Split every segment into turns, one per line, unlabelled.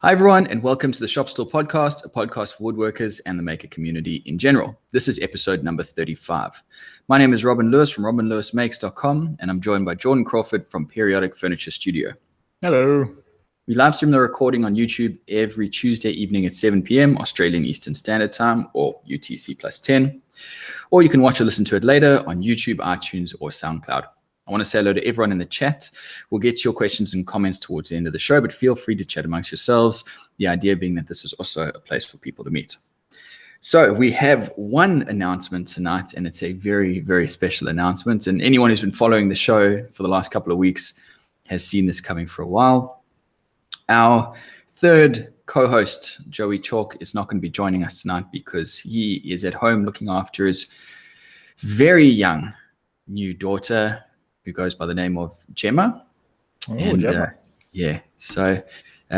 Hi, everyone, and welcome to the Stool podcast, a podcast for woodworkers and the maker community in general. This is episode number 35. My name is Robin Lewis from robinlewismakes.com, and I'm joined by Jordan Crawford from Periodic Furniture Studio.
Hello.
We live stream the recording on YouTube every Tuesday evening at 7 p.m. Australian Eastern Standard Time, or UTC plus 10. Or you can watch or listen to it later on YouTube, iTunes, or SoundCloud. I want to say hello to everyone in the chat. We'll get your questions and comments towards the end of the show, but feel free to chat amongst yourselves. The idea being that this is also a place for people to meet. So we have one announcement tonight, and it's a very, very special announcement. And anyone who's been following the show for the last couple of weeks has seen this coming for a while. Our third co-host, Joey Chalk, is not going to be joining us tonight because he is at home looking after his very young new daughter, who goes by the name of Gemma.
Gemma.
So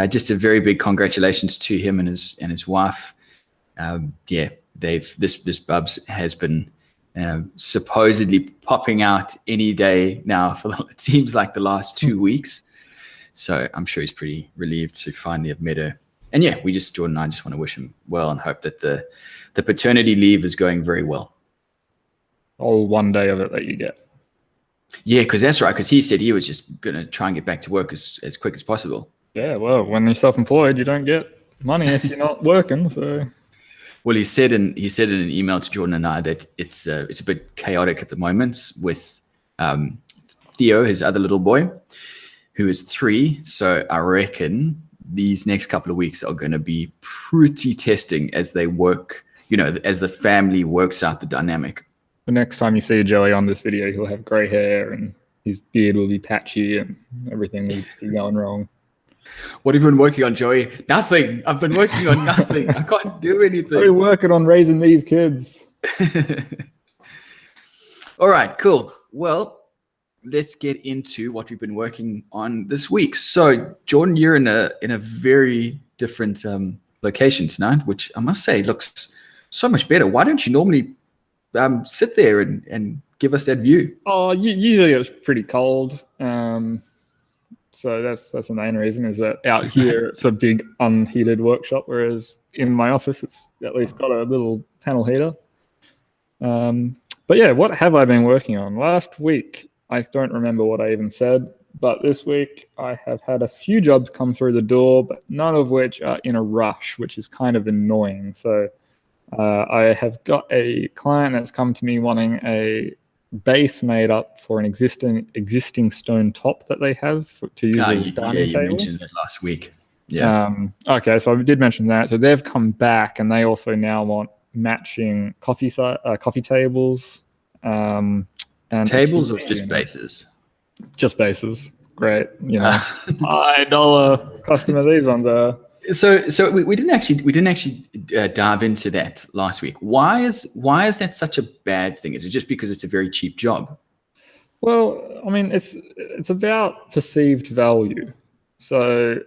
just a very big congratulations to him and his wife. This bubs has been supposedly popping out any day now for it seems like the last 2 weeks. So I'm sure he's pretty relieved to finally have met her. And Jordan and I just want to wish him well and hope that the paternity leave is going very well.
Oh, 1 day of it that you get.
Yeah, because that's right. Because he said he was just going to try and get back to work as quick as possible.
Yeah, well, when you're self-employed, you don't get money if you're not working. So,
well, he said in an email to Jordan and I that it's a bit chaotic at the moment with Theo, his other little boy, who is 3. So I reckon these next couple of weeks are going to be pretty testing as they work. As the family works out the dynamic.
The next time you see Joey on this video, he'll have grey hair and his beard will be patchy and everything will be going wrong.
What have you been working on, Joey? Nothing. I've been working on nothing. I can't do anything.
I've been working on raising these kids.
All right, cool. Well, let's get into what we've been working on this week. So, Jordan, you're in a very different location tonight, which I must say looks so much better. Why don't you normally sit there and give us that view?
Oh, usually it's pretty cold. So that's the main reason, is that out here it's a big unheated workshop, whereas in my office it's at least got a little panel heater. But yeah, what have I been working on? Last week, I don't remember what I even said, but this week I have had a few jobs come through the door, but none of which are in a rush, which is kind of annoying. So I have got a client that's come to me wanting a base made up for an existing stone top that they have to use as a dining table.
You mentioned it last week. Yeah.
Okay, so I did mention that. So they've come back and they also now want matching coffee tables. And
tables or just bases?
Just bases. Great. $5 customer these ones are.
So we didn't actually dive into that last week. Why is that such a bad thing? Is it just because it's a very cheap job?
Well, I mean, it's about perceived value. So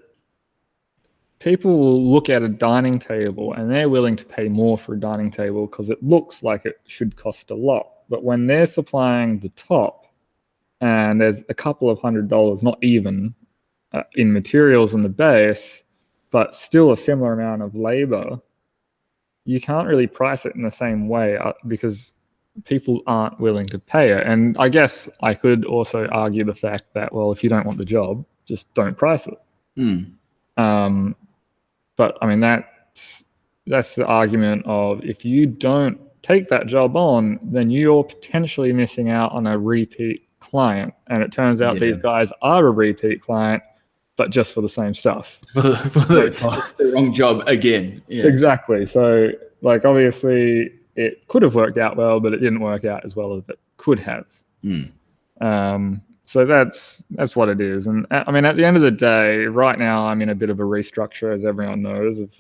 people will look at a dining table and they're willing to pay more for a dining table because it looks like it should cost a lot. But when they're supplying the top and there's a couple of $100, not even, in materials in the base, but still a similar amount of labor, you can't really price it in the same way because people aren't willing to pay it. And I guess I could also argue the fact that, well, if you don't want the job, just don't price it. But I mean, that's the argument of, if you don't take that job on, then you're potentially missing out on a repeat client. And it turns out these guys are a repeat client, but just for the same stuff.
It's the wrong job again. Yeah.
Exactly. So, obviously, it could have worked out well, but it didn't work out as well as it could have. So that's what it is. And I mean, at the end of the day, right now, I'm in a bit of a restructure, as everyone knows, of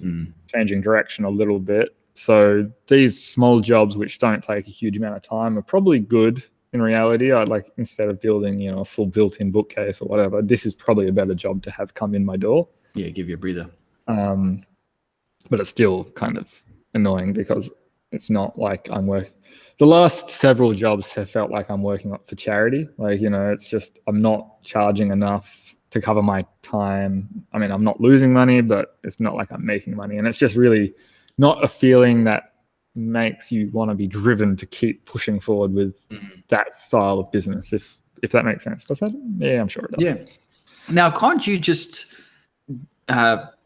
changing direction a little bit. So these small jobs, which don't take a huge amount of time, are probably good. In reality, instead of building, a full built-in bookcase or whatever, this is probably a better job to have come in my door.
Yeah, give you a breather.
But it's still kind of annoying because it's not like I'm working. The last several jobs have felt like I'm working for charity. It's just I'm not charging enough to cover my time. I mean, I'm not losing money, but it's not like I'm making money. And it's just really not a feeling that makes you want to be driven to keep pushing forward with that style of business, if that makes sense. Does that? Yeah, I'm sure it does.
Yeah. Now, can't you just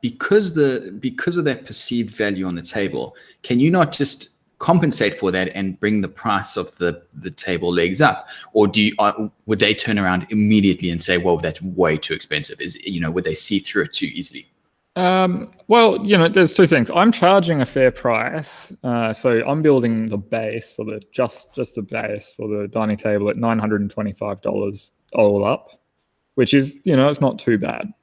because of that perceived value on the table, can you not just compensate for that and bring the price of the table legs up? Or would they turn around immediately and say, well, that's way too expensive? Would they see through it too easily?
Well, there's two things. I'm charging a fair price. So I'm building the base for just the base for the dining table at $925 all up, which is, it's not too bad.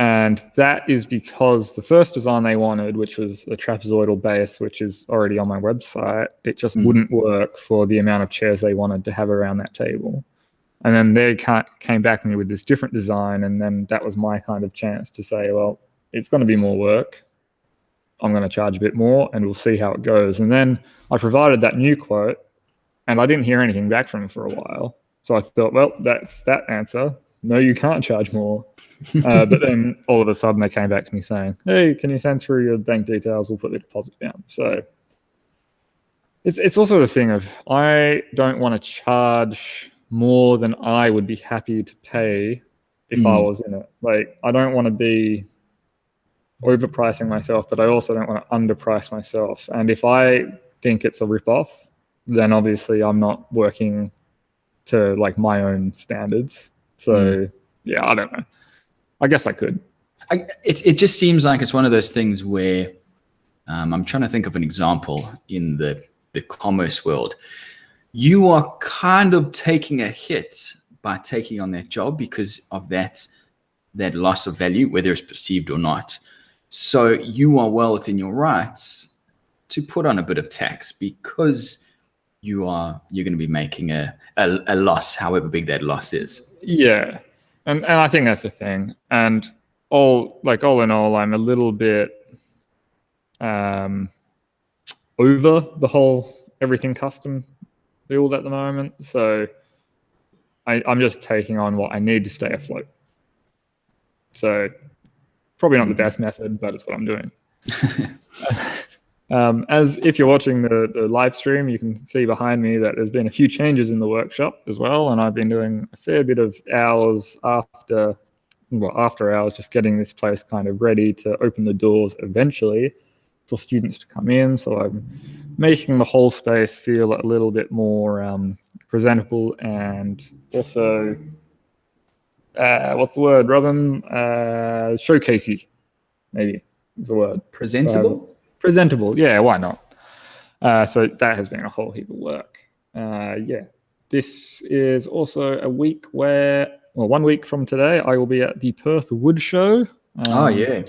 And that is because the first design they wanted, which was a trapezoidal base, which is already on my website, it just wouldn't work for the amount of chairs they wanted to have around that table. And then they came back to me with this different design, and then that was my kind of chance to say, well, it's going to be more work. I'm going to charge a bit more, and we'll see how it goes. And then I provided that new quote, and I didn't hear anything back from them for a while. So I thought, well, that's that answer. No, you can't charge more. But then all of a sudden they came back to me saying, hey, can you send through your bank details? We'll put the deposit down. So it's also the thing of, I don't want to charge more than I would be happy to pay if I was in it. Like, I don't want to be overpricing myself, but I also don't want to underprice myself. And if I think it's a ripoff, then obviously I'm not working to like my own standards. So yeah, I don't know. I guess I could.
It just seems like it's one of those things where I'm trying to think of an example in the commerce world. You are kind of taking a hit by taking on that job because of that loss of value, whether it's perceived or not. So you are well within your rights to put on a bit of tax because you're going to be making a loss, however big that loss is.
Yeah. And I think that's the thing. And all in all, I'm a little bit over the whole everything custom build at the moment. So I'm just taking on what I need to stay afloat. So probably not the best method, but it's what I'm doing. As if you're watching the live stream, you can see behind me that there's been a few changes in the workshop as well, and I've been doing a fair bit of hours after hours, just getting this place kind of ready to open the doors eventually for students to come in. So I'm making the whole space feel a little bit more presentable, and also what's the word, Robin? Showcasey, maybe is the word.
Presentable?
Presentable, yeah, why not? So that has been a whole heap of work. Yeah, this is also a week where, well, 1 week from today, I will be at the Perth Wood Show.
Oh, yeah.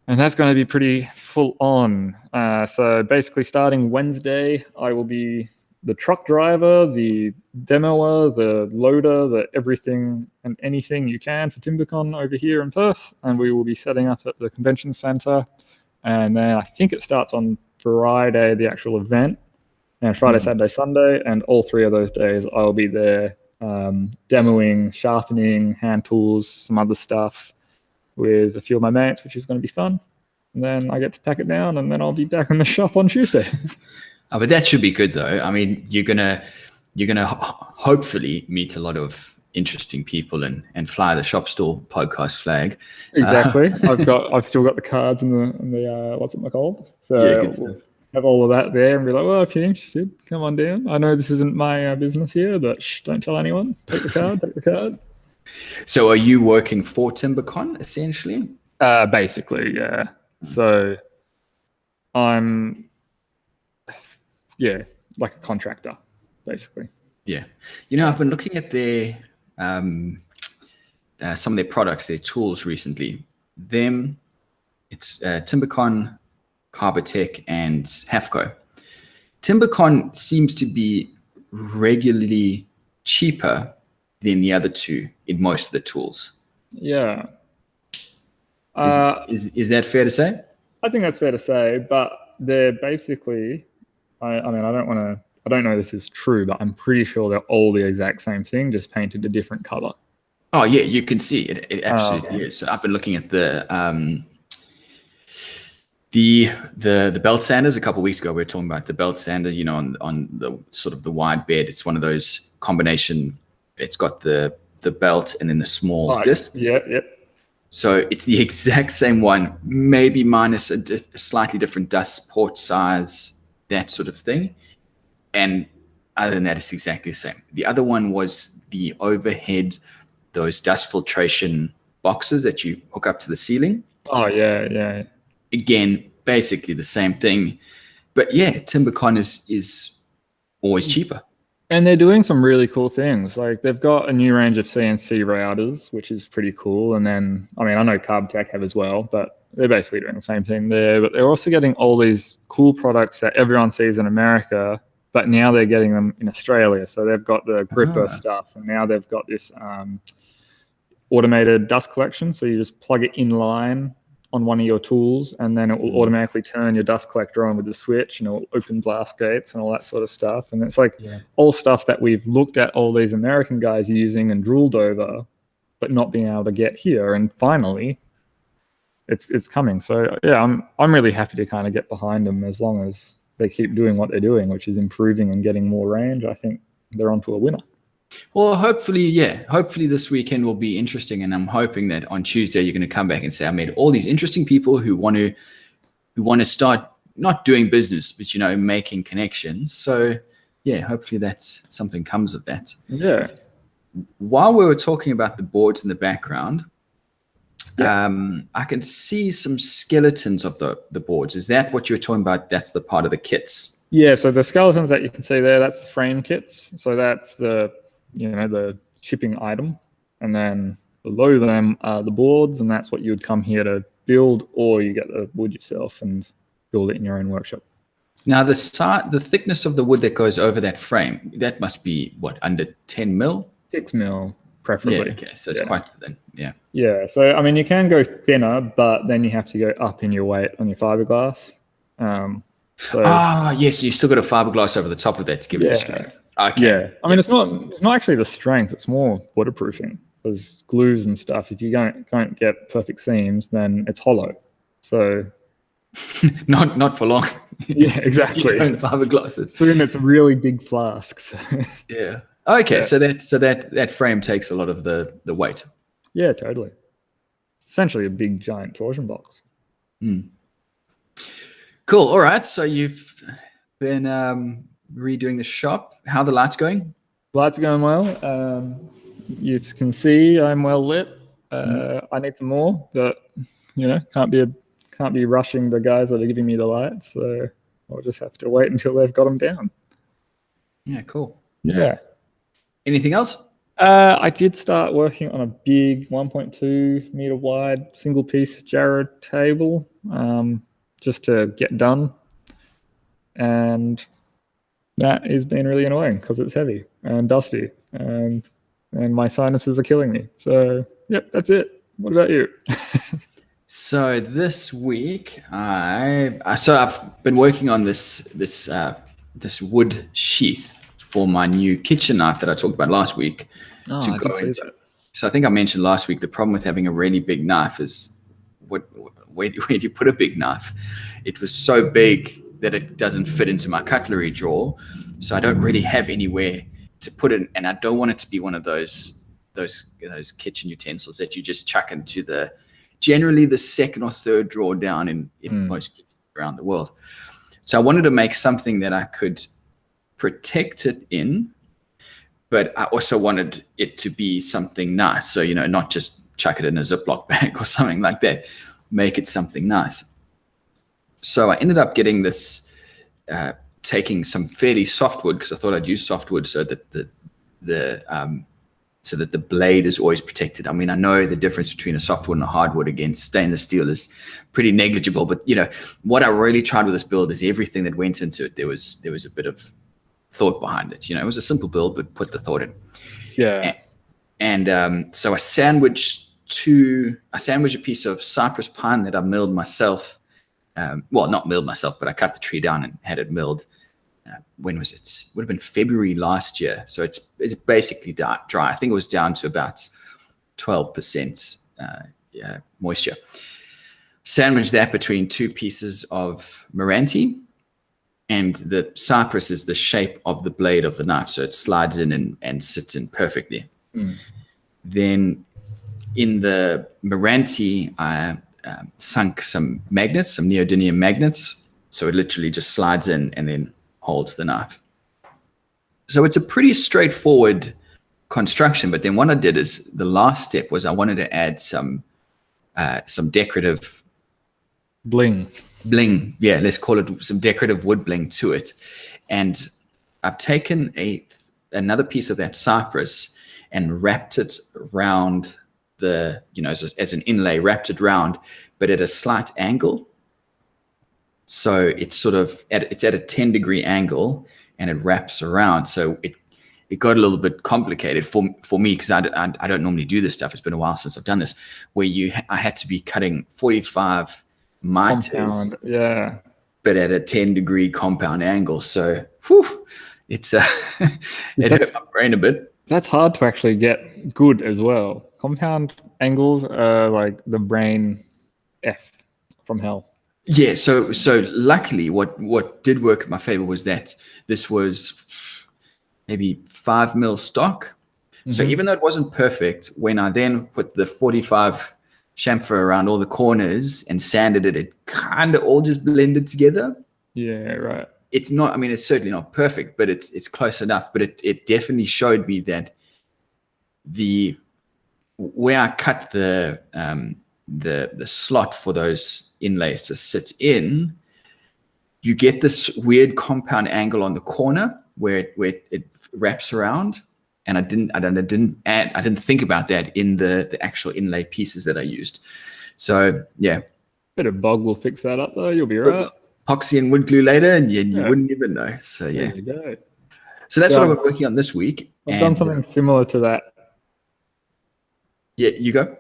And that's going to be pretty full on. So basically starting Wednesday, I will be the truck driver, the demoer, the loader, the everything and anything you can for TimberCon over here in Perth. And we will be setting up at the convention centre. And then I think it starts on Friday, the actual event, and Friday, Saturday, Sunday. And all 3 of those days I'll be there demoing, sharpening, hand tools, some other stuff with a few of my mates, which is going to be fun. And then I get to pack it down, and then I'll be back in the shop on Tuesday.
Oh, but that should be good, though. I mean, you're gonna hopefully meet a lot of interesting people and fly the Shop Stool podcast flag.
Exactly. I've still got the cards and the what's it called? So
yeah, good stuff.
Have all of that there and be like, well, if you're interested, come on down. I know this isn't my business here, but don't tell anyone. Take the card.
So are you working for TimberCon essentially?
Basically, yeah. So I'm, like a contractor, basically.
Yeah. I've been looking at their some of their products, their tools recently. It's TimberCon, Carbotech, and Hafco. TimberCon seems to be regularly cheaper than the other two in most of the tools.
Yeah.
Is that fair to say?
I think that's fair to say, but they're basically, I mean, I don't want to I don't know if this is true, but I'm pretty sure they're all the exact same thing, just painted a different color.
Oh yeah, you can see it. It absolutely is. So I've been looking at the belt sanders a couple of weeks ago. We were talking about the belt sander, you know, on the sort of the wide bed. It's one of those combination. It's got the belt and then the small disc.
Yeah.
So it's the exact same one, maybe minus a slightly different dust port size, that sort of thing. And other than that, it's exactly the same. The other one was the overhead, those dust filtration boxes that you hook up to the ceiling.
Oh yeah.
Again, basically the same thing. But yeah, TimberCon is always cheaper.
And they're doing some really cool things. Like they've got a new range of CNC routers, which is pretty cool. And then, I mean, I know Carb Tech have as well, but they're basically doing the same thing there. But they're also getting all these cool products that everyone sees in America, but now they're getting them in Australia. So they've got the gripper stuff, and now they've got this automated dust collection. So you just plug it in line on one of your tools, and then it will automatically turn your dust collector on with the switch, and it will open blast gates and all that sort of stuff. And it's like all stuff that we've looked at all these American guys using and drooled over, but not being able to get here. And finally, it's coming. So yeah, I'm really happy to kind of get behind them as long as they keep doing what they're doing, which is improving and getting more range. I think they're onto a winner.
Well, hopefully this weekend will be interesting, and I'm hoping that on Tuesday you're going to come back and say I met all these interesting people who want to start not doing business, but making connections. So yeah, hopefully that's something comes of that.
Yeah.
While we were talking about the boards in the background, I can see some skeletons of the boards. Is that what you were talking about? That's the part of the kits. Yeah.
So the skeletons that you can see there, that's the frame kits. So that's the shipping item, and then below them are the boards, and that's what you would come here to build, or you get the wood yourself and build it in your own workshop.
Now the thickness of the wood that goes over that frame, that must be what, under 10 mil?
6 mil preferably.
Yeah, okay, so it's quite thin.
Yeah, so I mean you can go thinner, but then you have to go up in your weight on your fiberglass.
Yes, you've still got a fiberglass over the top of that to give it the strength. Okay.
Yeah, I mean it's not actually the strength; it's more waterproofing. Because glues and stuff, if you don't get perfect seams, then it's hollow. So
not for long.
Yeah, exactly.
Fiberglasses.
So then it's really big flasks.
Yeah. Okay, so that frame takes a lot of the weight.
Yeah, totally. Essentially a big giant torsion box.
Cool. All right. So you've been redoing the shop. How are the lights going?
Lights are going well. You can see I'm well lit. I need some more, but can't be rushing the guys that are giving me the lights. So I'll just have to wait until they've got them down.
Yeah. Cool.
Yeah.
Anything else?
I did start working on a big 1.2 meter wide single piece Jarrah table, just to get done. And that has been really annoying because it's heavy and dusty and my sinuses are killing me. So yep, that's it. What about you?
So this week I've been working on this wood sheath for my new kitchen knife that I talked about last week.
To go into.
So I think I mentioned last week the problem with having a really big knife is where do you put a big knife? It was so big that it doesn't fit into my cutlery drawer, so I don't really have anywhere to put it, and I don't want it to be one of those kitchen utensils that you just chuck into generally the second or third drawer down in most kitchens around the world. So I wanted to make something that I could protect it in, but I also wanted it to be something nice. So, not just chuck it in a Ziploc bag or something like that, make it something nice. So I ended up getting this, taking some fairly softwood, because I thought I'd use softwood so that the blade is always protected. I mean, I know the difference between a softwood and a hardwood against stainless steel is pretty negligible, but what I really tried with this build is everything that went into it. There was a bit of thought behind it. It was a simple build, but put the thought in.
Yeah.
And so I sandwiched a piece of cypress pine that I milled myself. Well, not milled myself, but I cut the tree down and had it milled when was it? Would have been February last year. So it's basically dry. I think it was down to about 12% moisture. Sandwich that between 2 pieces of Meranti, and the cypress is the shape of the blade of the knife, so it slides in and sits in perfectly. Then in the Meranti, I sunk some magnets, some neodymium magnets, so it literally just slides in and then holds the knife. So it's a pretty straightforward construction, but then what I did is, the last step was I wanted to add some decorative
Bling.
Yeah, let's call it some decorative wood bling to it. And I've taken another piece of that cypress and wrapped it around as an inlay, wrapped it round, but at a slight angle. So it's sort of it's at a 10-degree angle, and it wraps around. So it got a little bit complicated for me, because I don't normally do this stuff. It's been a while since I've done this, where I had to be cutting 45 miters,
Compound, yeah,
but at a 10-degree compound angle. So it's it hurt my brain a bit.
That's hard to actually get good as well. Compound angles are like the brain F from hell.
Yeah, so luckily what did work in my favor was that this was maybe 5 mil stock. So even though it wasn't perfect, when I then put the 45 chamfer around all the corners and sanded it, it kind of all just blended together.
Yeah, right.
It's not, I mean, it's certainly not perfect, but it's close enough. But it definitely showed me that where I cut the slot for those inlays to sit in, you get this weird compound angle on the corner where it wraps around. And I didn't think about that in the actual inlay pieces that I used. So yeah.
Bit of bog will fix that up though. You'll be right.
Epoxy and wood glue later, and you wouldn't even know. So yeah.
There you go.
So that's what I've been working on this week.
I've done something similar to that.
Yeah, you go.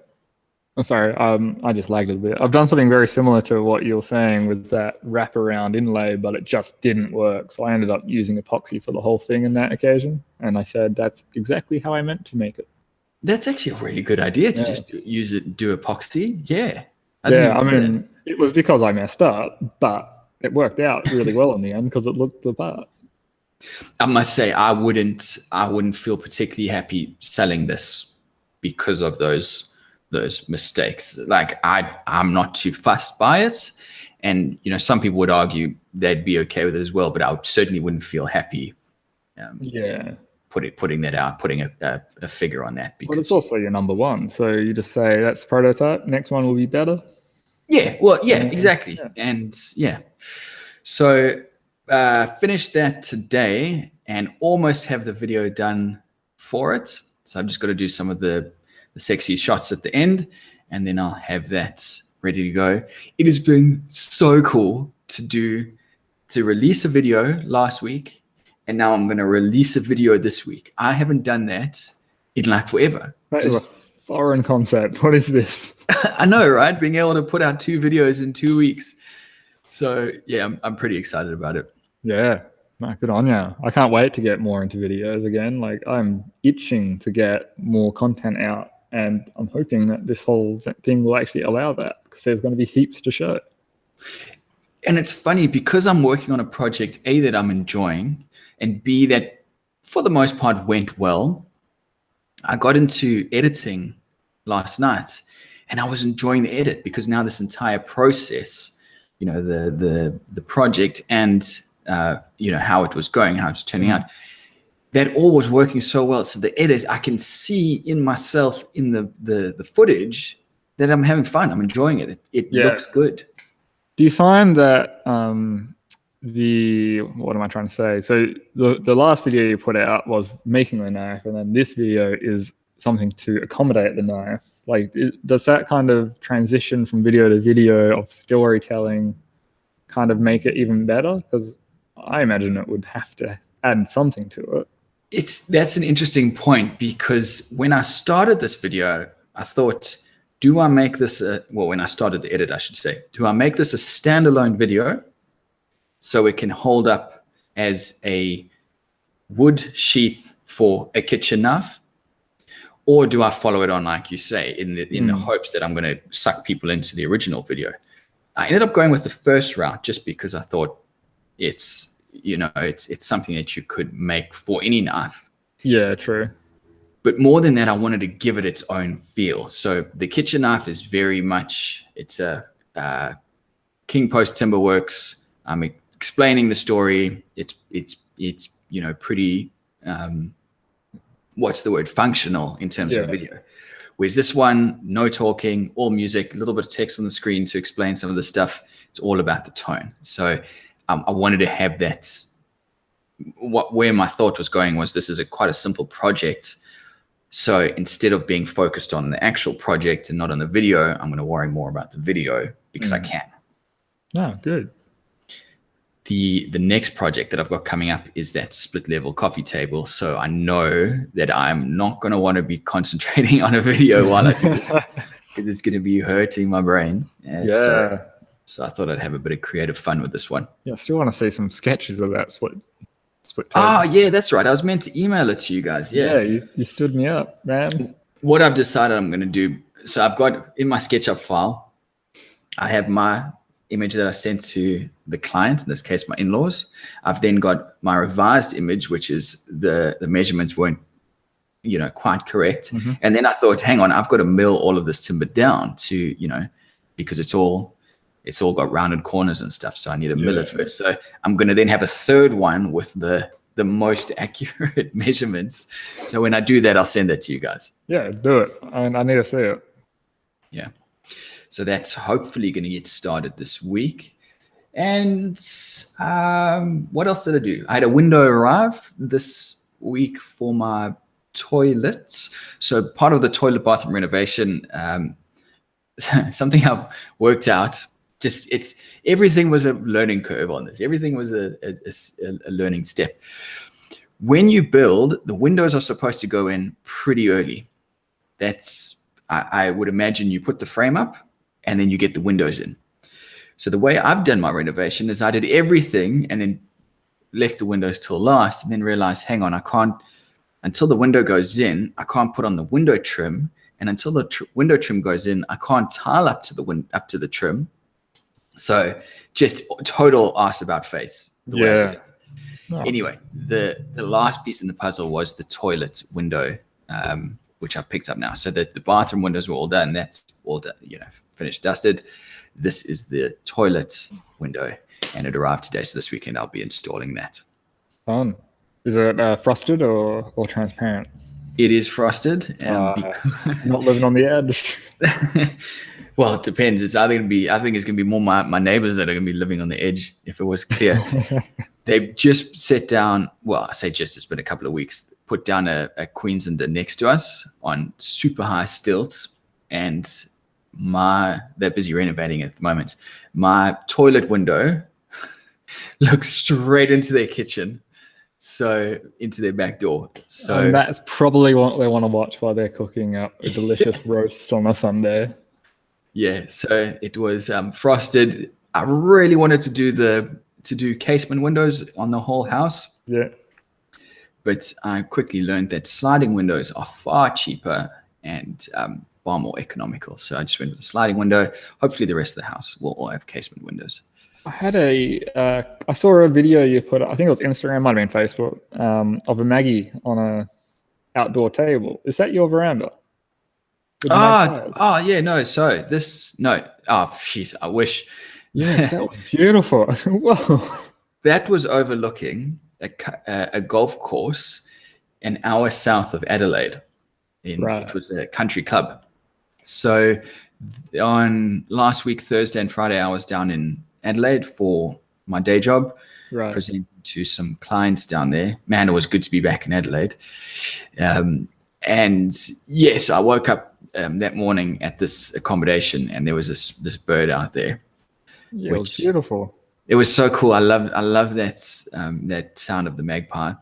I'm sorry, I just lagged a bit. I've done something very similar to what you're saying with that wraparound inlay, but it just didn't work. So I ended up using epoxy for the whole thing in that occasion. And I said, that's exactly how I meant to make it.
That's actually a really good idea to just use it, do epoxy. Yeah.
I mean, it was because I messed up, but it worked out really well in the end because it looked the part.
I must say, I wouldn't feel particularly happy selling this because of those mistakes. Like I'm not too fussed by it, and some people would argue they'd be okay with it as well, but I certainly wouldn't feel happy putting that out, putting a figure on that, because
it's also your number one, so you just say that's the prototype, next one will be better.
Exactly. And so finished that today and almost have the video done for it. So I've just got to do some of the sexy shots at the end, and then I'll have that ready to go. It has been so cool to release a video last week, and now I'm going to release a video this week. I haven't done that in like forever.
That is a foreign concept. What is this?
I know, right? Being able to put out 2 videos in 2 weeks. So yeah, I'm pretty excited about it.
Yeah. No, good on you. I can't wait to get more into videos again. Like, I'm itching to get more content out, and I'm hoping that this whole thing will actually allow that, because there's going to be heaps to show.
And it's funny, because I'm working on a project, A, that I'm enjoying, and B, that for the most part went well. I got into editing last night, and I was enjoying the edit, because now this entire process, the project and how it was going, how it was turning out, that all was working so well. So the edit, I can see in myself in the footage that I'm having fun. I'm enjoying it. It looks good.
Do you find that what am I trying to say? So the last video you put out was making the knife, and then this video is something to accommodate the knife. Like, does that kind of transition from video to video of storytelling kind of make it even better? Because I imagine it would have to add something to it.
That's an interesting point, because when I started this video, I thought, do I make this when I started the edit, I should say, do I make this a standalone video so it can hold up as a wood sheath for a kitchen knife? Or do I follow it on, like you say, in the hopes that I'm going to suck people into the original video? I ended up going with the first route just because I thought it's something that you could make for any knife.
Yeah, true.
But more than that, I wanted to give it its own feel. So the kitchen knife is very much, it's a King Post Timber Works. I'm explaining the story. It's pretty, what's the word, functional in terms of video. Whereas this one, no talking, all music, a little bit of text on the screen to explain some of the stuff. It's all about the tone. So I wanted to have that. Where my thought was going was, this is quite a simple project. So instead of being focused on the actual project and not on the video, I'm going to worry more about the video because I can.
Oh, good.
The next project that I've got coming up is that split level coffee table. So I know that I'm not going to want to be concentrating on a video while I do this because it's going to be hurting my brain. So I thought I'd have a bit of creative fun with this one.
Yeah, I still want to see some sketches of that split table.
Oh, yeah, that's right. I was meant to email it to you guys. Yeah,
you stood me up, man.
What I've decided I'm going to do, so I've got in my SketchUp file, I have my image that I sent to the client, in this case, my in-laws. I've then got my revised image, which is the measurements weren't, quite correct. And then I thought, hang on, I've got to mill all of this timber down to, because it's all got rounded corners and stuff. So I need to mill it first. So I'm going to then have a third one with the most accurate measurements. So when I do that, I'll send that to you guys.
Yeah, do it. I need to see it.
Yeah. So that's hopefully going to get started this week. And what else did I do? I had a window arrive this week for my toilets. So part of the toilet bathroom renovation, something I've worked out, everything was a learning curve on this. Everything was a learning step. When you build, the windows are supposed to go in pretty early. I would imagine you put the frame up and then you get the windows in. So the way I've done my renovation is I did everything and then left the windows till last, and then realized, hang on, I can't, until the window goes in, I can't put on the window trim. And until the window trim goes in, I can't tile up to the trim. So just total arse about face. Anyway, the last piece in the puzzle was the toilet window, which I've picked up now. So the bathroom windows were all done. That's all done, finished, dusted. This is the toilet window, and it arrived today. So this weekend I'll be installing that.
Fun. Is it frosted or transparent?
It is frosted.
Not living on the edge.
Well, it depends. It's either going to be, I think it's going to be more my neighbors that are going to be living on the edge, if it was clear. They've just set down, well, I say just, it's been a couple of weeks, put down a Queenslander next to us on super high stilts, and they're busy renovating at the moment. My toilet window looks straight into their kitchen, so into their back door. So
and that's probably what they want to watch while they're cooking up a delicious roast on a Sunday.
Yeah, so it was frosted. I really wanted to do casement windows on the whole house.
Yeah.
But I quickly learned that sliding windows are far cheaper and far more economical. So I just went with the sliding window. Hopefully the rest of the house will all have casement windows.
I saw a video you put, I think it was Instagram, might have been Facebook, of a Maggie on a outdoor table. Is that your veranda?
Yeah, no. So this, no. Oh, jeez, I wish.
Yes, that was beautiful. Whoa.
That was overlooking a golf course an hour south of Adelaide. It was a country club. So on last week, Thursday and Friday, I was down in Adelaide for my day job, presenting to some clients down there. Man, it was good to be back in Adelaide. And yes, I woke up that morning at this accommodation, and there was this bird out there.
Yeah, it was beautiful.
It was so cool. I love that sound of the magpie.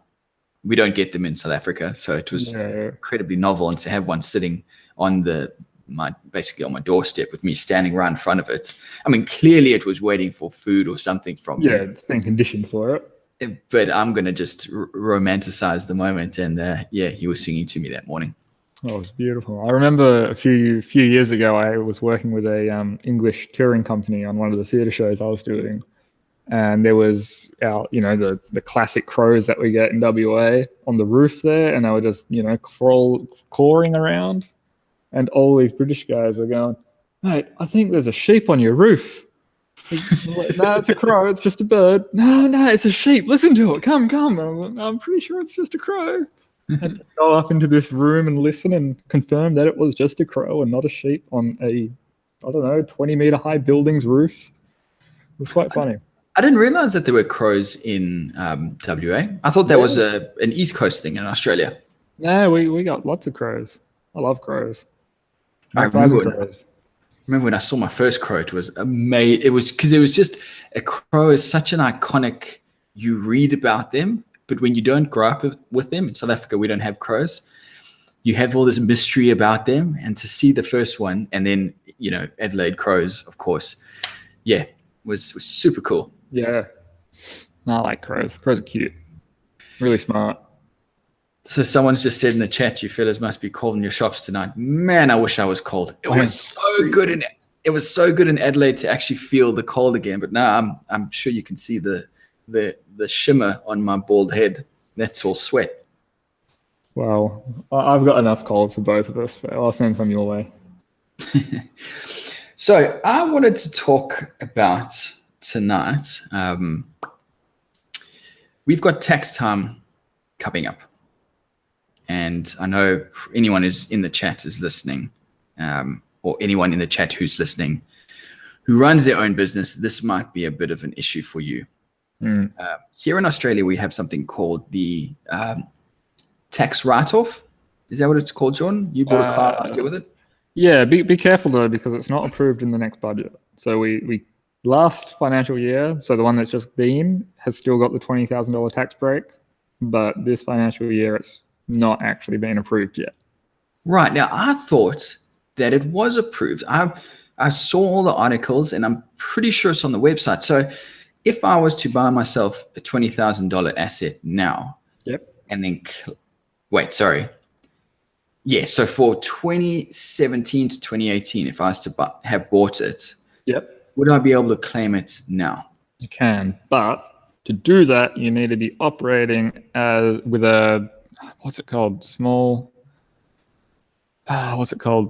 We don't get them in South Africa, so it was incredibly novel. And to have one sitting on basically on my doorstep with me standing right in front of it. I mean, clearly it was waiting for food or something from me.
Yeah, it's been conditioned for it.
but I'm going to just romanticize the moment. And yeah, he was singing to me that morning.
Oh, it was beautiful. I remember a few years ago, I was working with a English touring company on one of the theatre shows I was doing. And there was the classic crows that we get in WA on the roof there. And they were just, clawing around. And all these British guys were going, "Mate, I think there's a sheep on your roof." No, it's a crow. It's just a bird. No, it's a sheep. Listen to it. Come. I'm pretty sure it's just a crow. Had to go up into this room and listen and confirm that it was just a crow and not a sheep on a, 20-meter high building's roof. It was quite funny.
I didn't realize that there were crows in WA. I thought that was an East Coast thing in Australia.
No, we got lots of crows. I love crows.
I remember when I saw my first crow, it was amazing. It was because it was just, a crow is such an iconic, you read about them, but when you don't grow up with them, in South Africa, we don't have crows. You have all this mystery about them, and to see the first one, and then, Adelaide crows, of course. Yeah, was super cool.
Yeah. No, I like crows. Crows are cute. Really smart.
So someone's just said in the chat, "You fellas must be cold in your shops tonight." Man, I wish I was cold. It was so good in Adelaide to actually feel the cold again. But now I'm sure you can see the shimmer on my bald head. That's all sweat.
Well, I've got enough cold for both of us. So I'll send some your way.
So I wanted to talk about tonight. We've got tax time coming up. And I know anyone who's in the chat is listening, or anyone in the chat who's listening, who runs their own business, this might be a bit of an issue for you. Here in Australia, we have something called the tax write-off. Is that what it's called, John? You bought a car last year with it?
Yeah, be careful though, because it's not approved in the next budget. So we last financial year, so the one that's just been, has still got the $20,000 tax break, but this financial year it's not actually been approved yet.
Right. Now, I thought that it was approved. I saw all the articles, and I'm pretty sure it's on the website. So if I was to buy myself a $20,000 asset now, and then so for 2017 to 2018, if I was to have bought it, would I be able to claim it now?
You can, but to do that, you need to be operating with a, what's it called?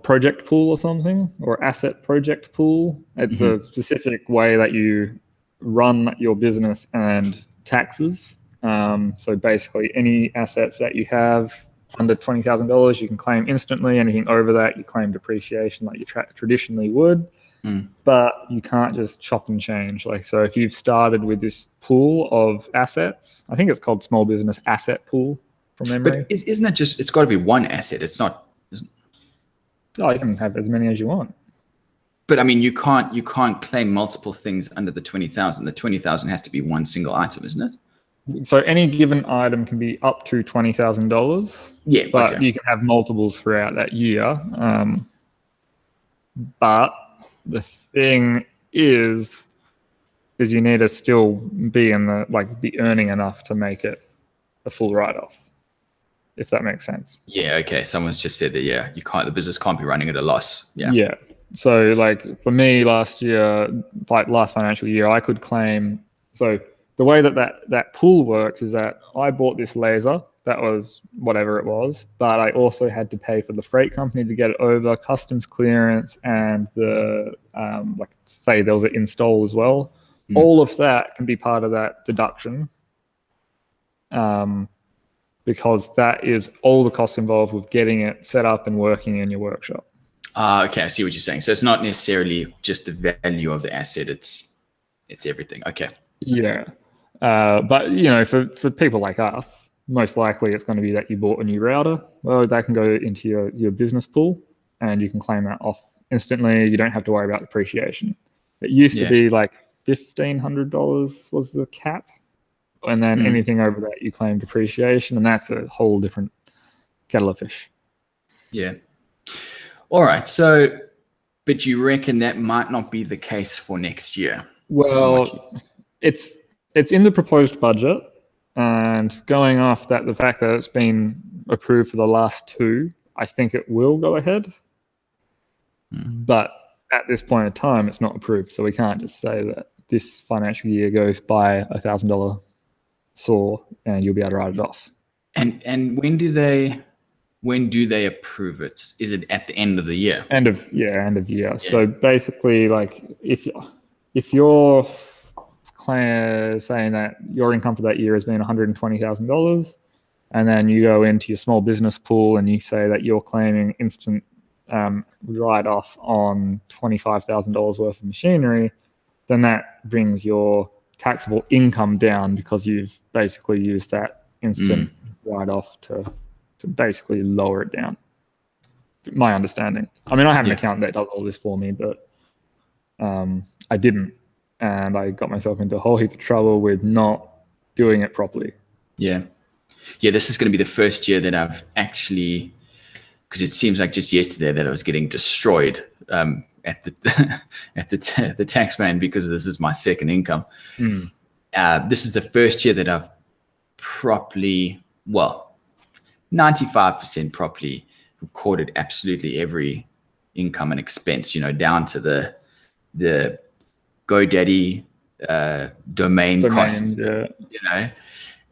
Project pool or something, or asset project pool. It's a specific way that you run your business and taxes. So basically any assets that you have under $20,000, you can claim instantly. Anything over that, you claim depreciation like you traditionally would. But you can't just chop and change. So if you've started with this pool of assets, I think it's called small business asset pool from memory.
But isn't it just, it's got to be one asset? It's not.
Oh, you can have as many as you want.
But I mean, you can't claim multiple things under the 20,000. The 20,000 has to be one single item, isn't it?
So any given item can be up to $20,000.
Yeah,
but you can have multiples throughout that year. But the thing is you need to still be be earning enough to make it a full write-off, if that makes sense.
Yeah. Okay. Someone's just said that. Yeah, the business can't be running at a loss. Yeah.
Yeah. So for me last financial year, I could claim. So the way that pool works is that I bought this laser. That was whatever it was, but I also had to pay for the freight company to get it over, customs clearance, and the say there was an install as well. All of that can be part of that deduction, because that is all the costs involved with getting it set up and working in your workshop.
Okay, I see what you're saying. So it's not necessarily just the value of the asset; it's everything. Okay.
Yeah, but for people like us, most likely it's going to be that you bought a new router. Well, that can go into your business pool, and you can claim that off instantly. You don't have to worry about depreciation. It used to be $1,500 was the cap, and then anything over that you claim depreciation, and that's a whole different kettle of fish. Yeah.
All right. So, but you reckon that might not be the case for next year?
Well, it's in the proposed budget. And going off that, the fact that it's been approved for the last 2, I think it will go ahead. But at this point in time, it's not approved. So we can't just say that this financial year goes buy $1,000 saw and you'll be able to write it off.
And when do they approve it? Is it at the end of the year?
End of year. Yeah. So basically, like if you're saying that your income for that year has been $120,000, and then you go into your small business pool and you say that you're claiming instant write-off on $25,000 worth of machinery, then that brings your taxable income down because you've basically used that instant write-off to basically lower it down. My understanding. I mean, I have an accountant that does all this for me, but I didn't. And I got myself into a whole heap of trouble with not doing it properly.
Yeah. This is going to be the first year that I've actually, because it seems like just yesterday that I was getting destroyed at the tax man because this is my second income. This is the first year that I've properly, 95% properly recorded absolutely every income and expense, down to the GoDaddy domain costs,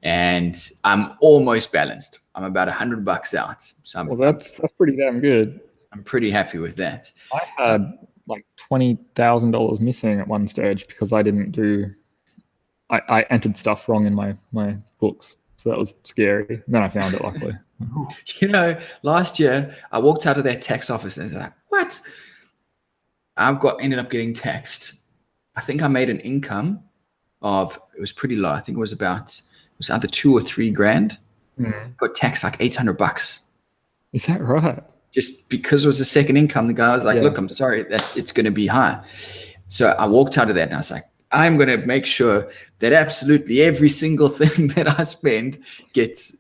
and I'm almost balanced. I'm about $100 out. So
that's pretty damn good.
I'm pretty happy with that.
I had like $20,000 missing at one stage because I didn't do. I entered stuff wrong in my books, so that was scary. And then I found it, luckily.
Last year I walked out of that tax office and I was like, "What?" Ended up getting taxed. I think I made an income of, it was pretty low. I think it was either 2 or 3 grand. Got taxed like $800.
Is that right?
Just because it was a second income, the guy was like, "Look, I'm sorry that it's going to be high." So I walked out of that and I was like, I'm going to make sure that absolutely every single thing that I spend gets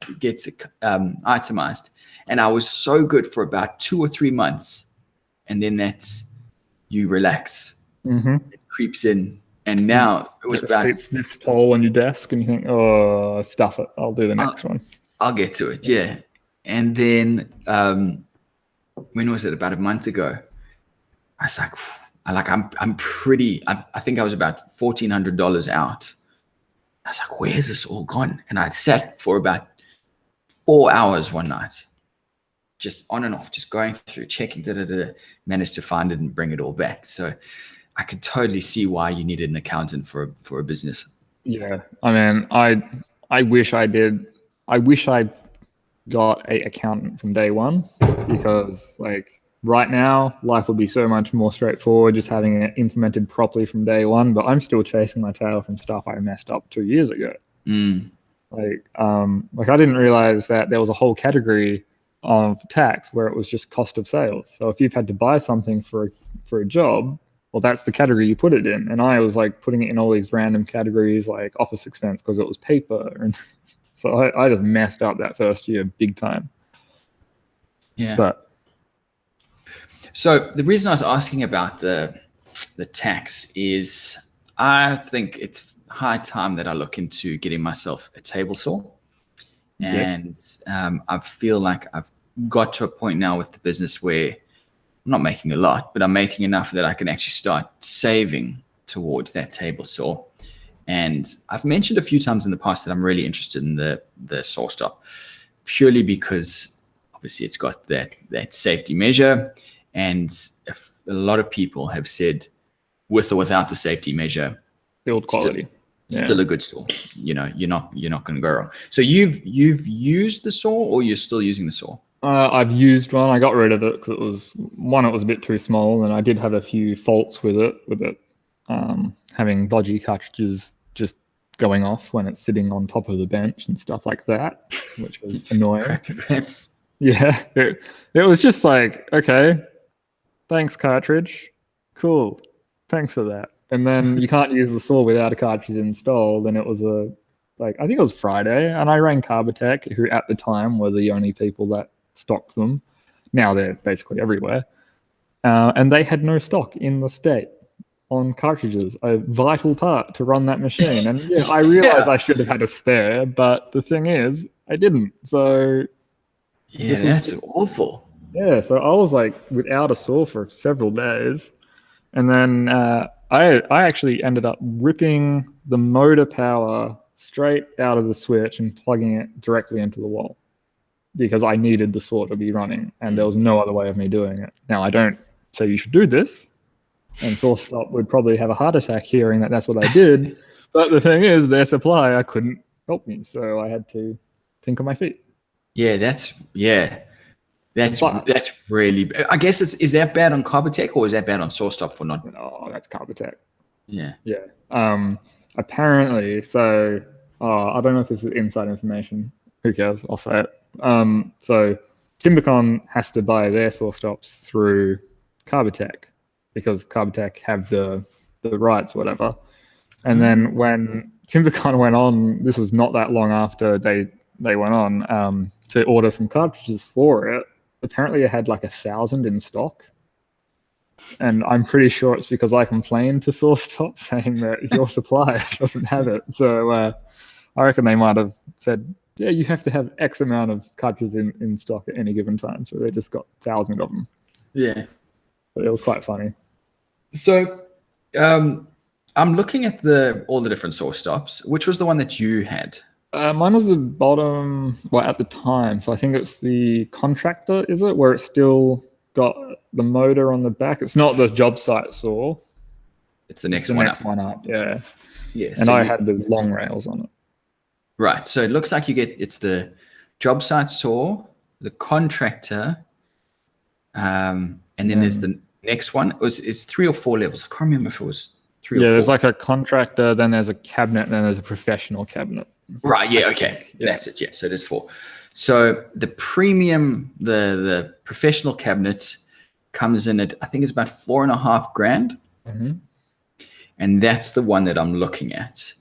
itemized. And I was so good for about 2 or 3 months. And then you relax. It creeps in. And now it was about
this tall on your desk and you think, oh, stuff it. I'll do the next one. I'll
get to it. Yeah. And then when was it? About a month ago. I was like, I think I was about $1,400 out. I was like, where's this all gone? And I sat for about 4 hours one night, just on and off, just going through, checking, managed to find it and bring it all back. So I could totally see why you needed an accountant for a business.
Yeah. I mean, I wish I did. I wish I got an accountant from day one, because like right now life would be so much more straightforward just having it implemented properly from day one. But I'm still chasing my tail from stuff I messed up 2 years ago. Like I didn't realize that there was a whole category of tax where it was just cost of sales. So if you've had to buy something for a job, well, that's the category you put it in. And I was like putting it in all these random categories like office expense because it was paper. And so I just messed up that first year big time.
Yeah. So the reason I was asking about the tax is I think it's high time that I look into getting myself a table saw. And I feel like I've got to a point now with the business where I'm not making a lot, but I'm making enough that I can actually start saving towards that table saw. And I've mentioned a few times in the past that I'm really interested in the saw stop, purely because obviously it's got that safety measure. And a lot of people have said, with or without the safety measure,
build quality,
still a good saw. You're not going to go wrong. So you've used the saw, or you're still using the saw?
I've used one. I got rid of it because it was a bit too small, and I did have a few faults with it, having dodgy cartridges just going off when it's sitting on top of the bench and stuff like that, which was annoying.
Crappy pants.
Yeah, it was just like, okay, thanks cartridge, cool, thanks for that. And then you can't use the saw without a cartridge installed. And it was I think it was Friday, and I rang Carbotech, who at the time were the only people that stocked them. Now they're basically everywhere. And they had no stock in the state. on cartridges, a vital part to run that machine. And yeah, I realized
Yeah.
I should have had a spare, but the thing is, I didn't. So
Yeah,
this
that's
was,
awful.
yeah, so I was like without a saw for several days. And then I actually ended up ripping the motor power straight out of the switch and plugging it directly into the wall because I needed the saw to be running, and there was no other way of me doing it. Now, I don't say you should do this, and SawStop would probably have a heart attack hearing that that's what I did. But the thing is, their supplier couldn't help me, so I had to think on my feet.
Yeah, that's
But
really. I guess is that bad on Carbotech or is that bad on SawStop for not?
oh, that's Carbotech.
Yeah.
Yeah. Apparently, so I don't know if this is inside information. Who cares? I'll say it. So Timbecon has to buy their saw stops through Carbotech because Carbotech have the rights, whatever. And then when Timbecon went on, this was not that long after they went on to order some cartridges for it. Apparently, it had like 1,000 in stock. And I'm pretty sure it's because I complained to SawStop saying that your supplier doesn't have it. So I reckon they might have said, yeah, you have to have X amount of cartridges in stock at any given time. So they just got 1,000 of them.
Yeah.
But it was quite funny.
So I'm looking at all the different SawStops. Which was the one that you had?
Mine was the bottom, well, at the time. So I think it's the contractor, is it? Where it's still got the motor on the back. It's not the job site saw.
It's the next
one
up.
Yeah.
Yeah.
And I had the long rails on it.
Right. So it looks like it's the job site saw, the contractor, and then there's the next one. It's 3 or 4 levels. I can't remember if it was 3 or 4.
Yeah, there's like a contractor, then there's a cabinet, and then there's a professional cabinet.
Right. Yeah. Okay. Yeah. That's it. Yeah. So there's 4. So the premium, the professional cabinet comes in at, I think it's about $4,500.
Mm-hmm.
And that's the one that I'm looking at.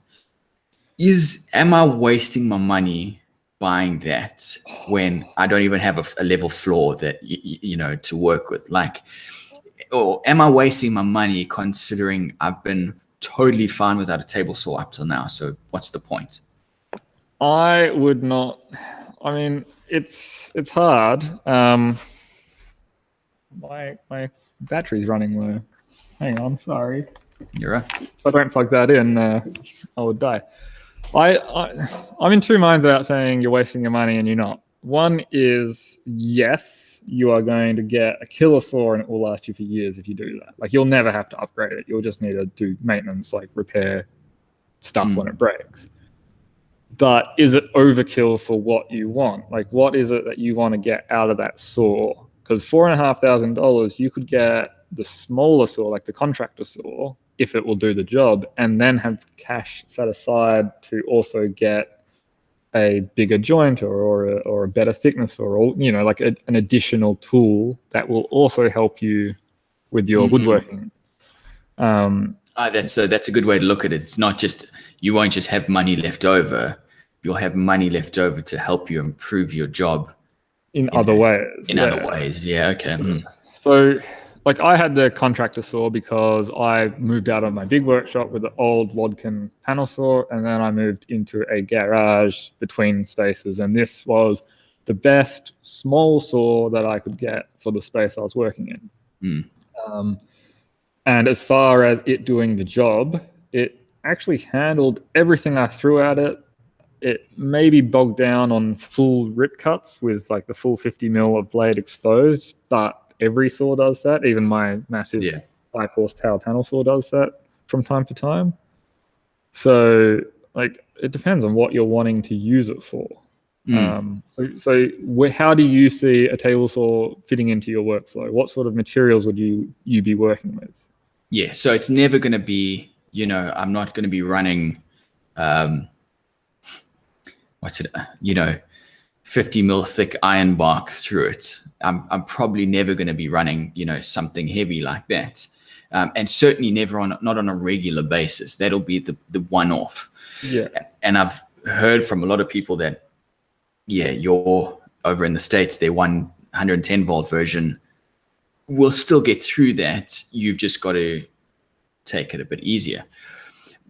Am I wasting my money buying that when I don't even have a level floor that, to work with? Like, or am I wasting my money considering I've been totally fine without a table saw up till now? So what's the point?
I would not. I mean, it's hard. My battery's running low. Hang on, sorry.
You're right.
If I don't plug that in, I would die. I'm in two minds about saying you're wasting your money and you're not. One is, yes, you are going to get a killer saw and it will last you for years if you do that. Like, you'll never have to upgrade it. You'll just need to do maintenance, like repair stuff when it breaks. But is it overkill for what you want? Like, what is it that you want to get out of that saw? Because $4,500, you could get the smaller saw, like the contractor saw, if it will do the job, and then have cash set aside to also get a bigger joint or a better thickness or like an additional tool that will also help you with your woodworking.
That's a good way to look at it. It's not just, you won't just have money left over. You'll have money left over to help you improve your job
in other ways.
Other ways. Yeah. Okay.
So like, I had the contractor saw because I moved out of my big workshop with the old Wadkin panel saw, and then I moved into a garage between spaces, and this was the best small saw that I could get for the space I was working in. And as far as it doing the job, it actually handled everything I threw at it. It maybe bogged down on full rip cuts with like the full 50 mil of blade exposed, but every saw does that. Even my massive 5 horsepower panel saw does that from time to time. So like, it depends on what you're wanting to use it for. So how do you see a table saw fitting into your workflow? What sort of materials would you be working with?
Yeah. So it's never going to be, I'm not going to be running, 50 mil thick iron bark through it. I'm probably never going to be running, something heavy like that. And certainly never not on a regular basis. That'll be the one-off.
Yeah.
And I've heard from a lot of people that, you're over in the States, their 110 volt version will still get through that. You've just got to take it a bit easier.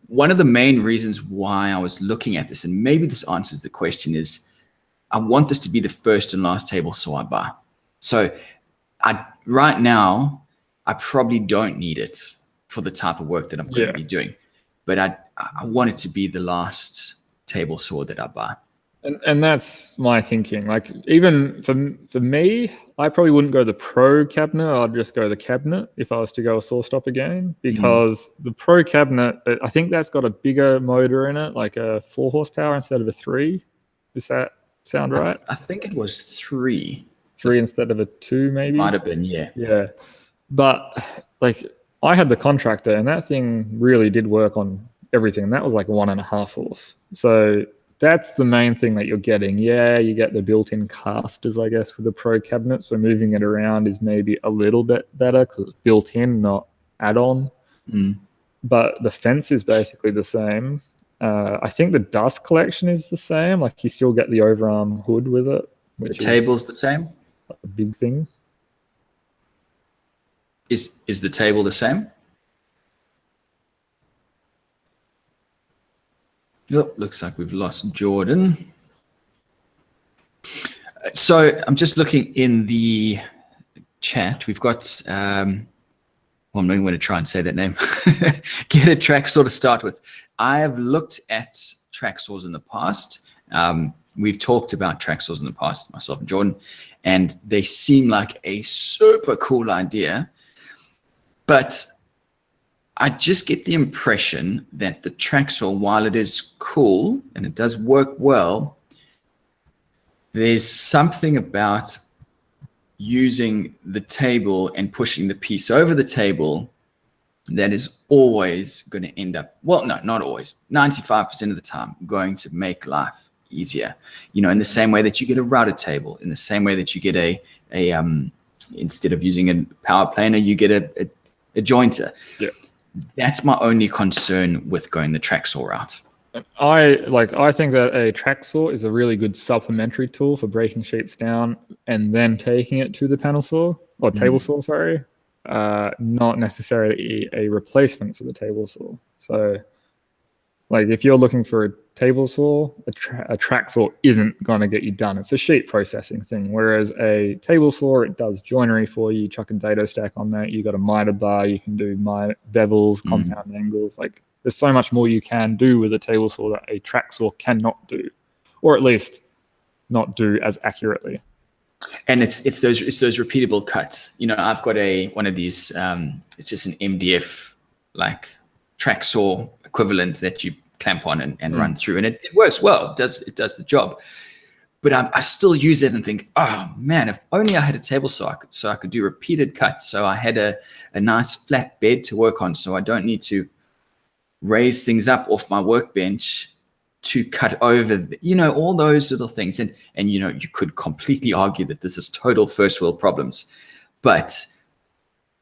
One of the main reasons why I was looking at this, and maybe this answers the question, is I want this to be the first and last table saw I buy. So right now, I probably don't need it for the type of work that I'm going to be doing. But I want it to be the last table saw that I buy.
And that's my thinking. Like, even for me, I probably wouldn't go the Pro cabinet. I'd just go the cabinet if I was to go a saw stop again, because the Pro cabinet, I think that's got a bigger motor in it, like a 4 horsepower instead of a 3. Does that sound right?
I think it was 3.
3 instead of a 2, maybe?
Might have been, yeah.
Yeah. But like, I had the contractor, and that thing really did work on everything. And that was like 1.5 horse. So that's the main thing that you're getting. Yeah, you get the built-in casters, I guess, with the Pro cabinet. So moving it around is maybe a little bit better because it's built in, not add-on. But the fence is basically the same. I think the dust collection is the same. Like, you still get the overarm hood with it.
The table's the same?
A big thing.
Is the table the same? Yep, looks like we've lost Jordan. So I'm just looking in the chat. We've got, well, I'm not even going to try and say that name. Get a track saw to start with. I have looked at track saws in the past. We've talked about track saws in the past, myself and Jordan, and they seem like a super cool idea. But I just get the impression that the track saw, while it is cool and it does work well, there's something about using the table and pushing the piece over the table that is always going to end up, well, no, not always, 95% of the time, going to make life easier. You know, in the same way that you get a router table, in the same way that you get a instead of using a power planer, you get a jointer.
Yeah.
That's my only concern with going the track saw route.
I think that a track saw is a really good supplementary tool for breaking sheets down and then taking it to the panel saw or table saw, sorry. Not necessarily a replacement for the table saw. So, like, if you're looking for a table saw, a track saw isn't going to get you done. It's a sheet processing thing. Whereas a table saw, it does joinery for you. You chuck a dado stack on that. You got a miter bar. You can do bevels, compound angles. Like, there's so much more you can do with a table saw that a track saw cannot do, or at least not do as accurately.
And it's those repeatable cuts. You know, I've got one of these. It's just an MDF like track saw equivalent that you clamp on and run through, and it works well. It does the job. But I still use it and think, oh man, if only I had a table saw so I could do repeated cuts. So I had a nice flat bed to work on, so I don't need to raise things up off my workbench to cut over, all those little things. And you could completely argue that this is total first world problems, but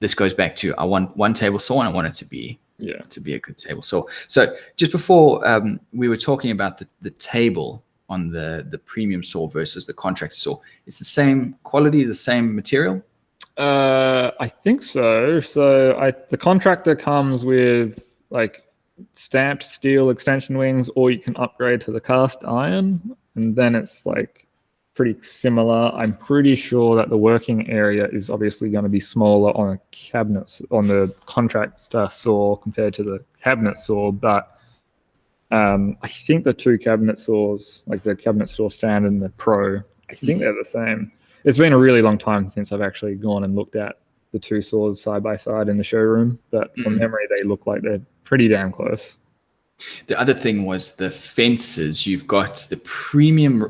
this goes back to, I want one table saw and I want it to be a good table saw. So just before we were talking about the table on the premium saw versus the contractor saw, it's the same quality, the same material?
I think so. So the contractor comes with like stamped steel extension wings, or you can upgrade to the cast iron, and then it's like pretty similar. I'm pretty sure that the working area is obviously going to be smaller on a cabinet, on the contractor saw compared to the cabinet saw, but I think the two cabinet saws, like the cabinet saw stand and the Pro, I think they're the same. It's been a really long time since I've actually gone and looked at the two saws side by side in the showroom, but from memory they look like they're pretty damn close.
The other thing was the fences. You've got the premium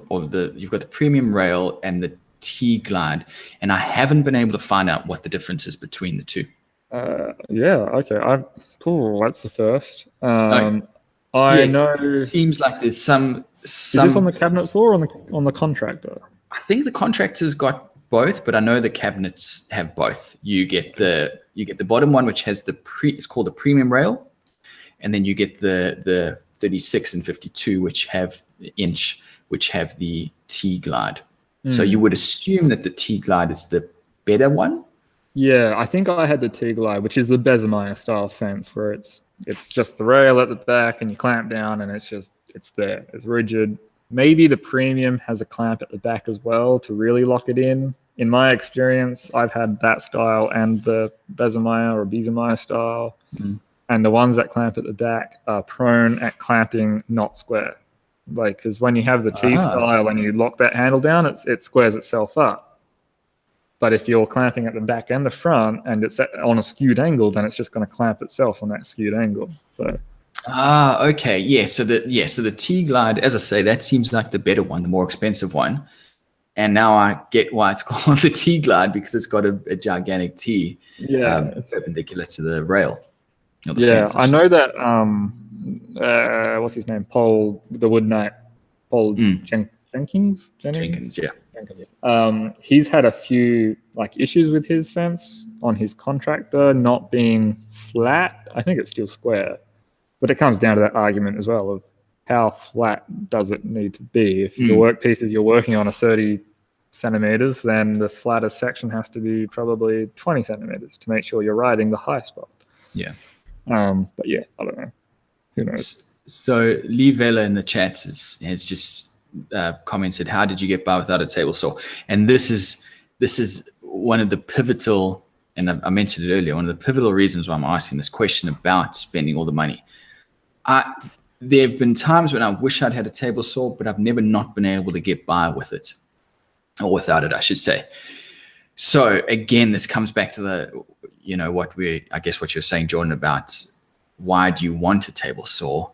rail and the T-glide, and I haven't been able to find out what the difference is between the two.
Okay. That's the first. I know.
It seems like there's some.
Is it on the cabinet saw or on the contractor?
I think the contractor's got both, but I know the cabinets have both. You get the bottom one, which has it's called the premium rail, and then you get the 36 and 52, which have the T-glide. So you would assume that the T-glide is the better one,
Yeah, I think I had the T-Glide, which is the Bessemeyer style fence, where it's just the rail at the back and you clamp down and it's there. It's rigid. Maybe the Premium has a clamp at the back as well to really lock it in. In my experience, I've had that style and the Bessemeyer or Biesemeyer style. And the ones that clamp at the back are prone at clamping not square. Like, because when you have the T style and you lock that handle down, it squares itself up. But if you're clamping at the back and the front and it's on a skewed angle, then it's just going to clamp itself on that skewed angle. So.
Okay. Yeah. So the T-Glide, as I say, that seems like the better one, the more expensive one. And now I get why it's called the T-Glide, because it's got a gigantic T perpendicular to the rail.
Yeah, I know that. What's his name? Paul, the Wood Knight. Paul Jenkins.
Yeah.
He's had a few issues with his fence on his contractor not being flat. I think it's still square, but it comes down to that argument as well of how flat does it need to be. If the work pieces you're working on are 30 centimeters, then the flattest section has to be probably 20 centimeters to make sure you're riding the high spot.
Yeah.
But yeah, I don't know. Who knows?
So Lee Vela in the chat has just commented, "How did you get by without a table saw?" And this is one of the pivotal, and I mentioned it earlier, one of the pivotal reasons why I'm asking this question about spending all the money. There have been times when I wish I'd had a table saw, but I've never not been able to get by with it, or without it, I should say. So again, this comes back to I guess what you're saying, Jordan, about why do you want a table saw,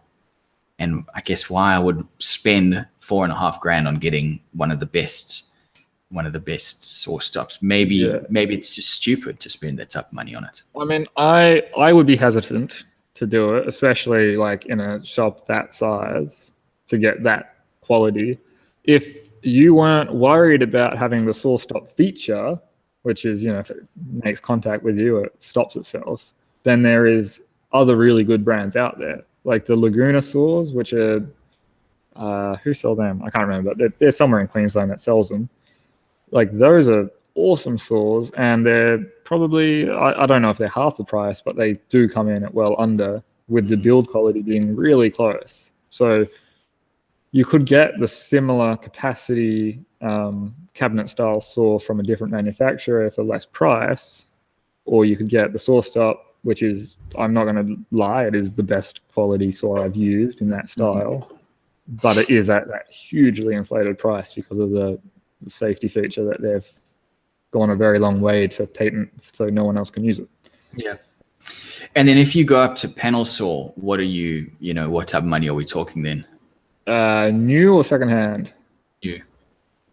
and I guess why I would spend $4,500 on getting one of the best saw stops. Maybe it's just stupid to spend that type of money on it.
I mean, I would be hesitant to do it, especially in a shop that size, to get that quality. If you weren't worried about having the saw stop feature, which is, if it makes contact with you, it stops itself, then there is other really good brands out there, like the Laguna saws, which are, who sell them? I can't remember, but they're somewhere in Queensland that sells them. Those are awesome saws, and they're probably, I don't know if they're half the price, but they do come in at well under, with the build quality being really close. So you could get the similar capacity cabinet style saw from a different manufacturer for less price, or you could get the saw stop, which is, I'm not going to lie, it is the best quality saw I've used in that style, but it is at that hugely inflated price because of the safety feature that they've gone a very long way to patent so no one else can use it.
Yeah. And then if you go up to panel saw, what are what type of money are we talking then?
New or secondhand?
New.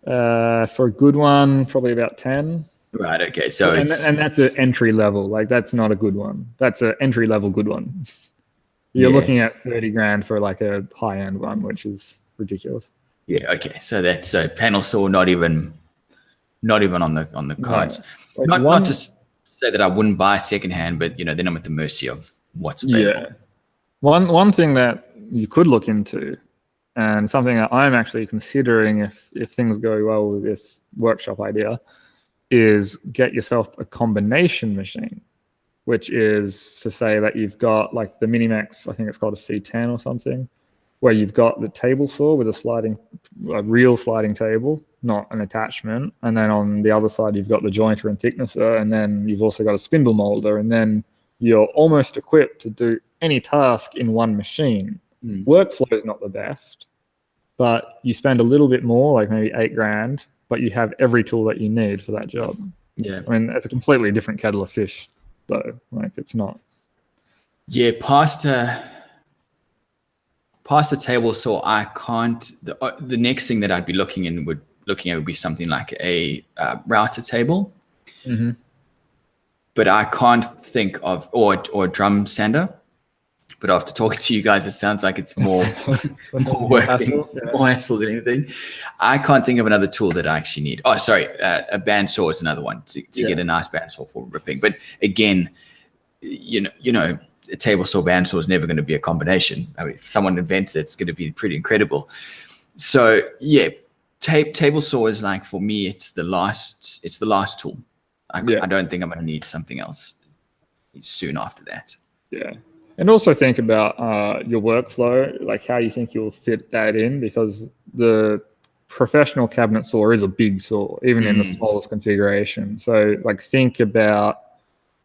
For a good one, probably about 10.
Right. Okay. So
and that's an entry level. That's not a good one. That's an entry level good one. You're looking at $30,000 for a high end one, which is ridiculous. Yeah.
Okay. So panel saw, not even on the cards.
No.
Not to say that I wouldn't buy secondhand, but then I'm at the mercy of what's available.
Yeah. One thing that you could look into, and something that I'm actually considering if things go well with this workshop idea, is get yourself a combination machine, which is to say that you've got the Minimax, I think it's called a C10 or something, where you've got the table saw with a real sliding table, not an attachment. And then on the other side, you've got the jointer and thicknesser, and then you've also got a spindle molder, and then you're almost equipped to do any task in one machine. Workflow is not the best, but you spend a little bit more, maybe $8,000, but you have every tool that you need for that job.
Yeah.
I mean, it's a completely different kettle of fish, though. It's not.
Yeah, past a table saw, I can't. The next thing that I'd be looking at would be something like a router table.
Mm-hmm.
But I can't think of or a drum sander. But after talking to you guys, it sounds like it's more work, more hassle than anything. I can't think of another tool that I actually need. Oh, sorry, a bandsaw is another one to get a nice bandsaw for ripping. But again, a table saw bandsaw is never going to be a combination. I mean, if someone invents it, it's going to be pretty incredible. So yeah, table saw is for me, it's the last tool. I don't think I'm going to need something else soon after that.
Yeah. And also think about your workflow, like how you think you'll fit that in, because the professional cabinet saw is a big saw, even in the smallest configuration. So like think about,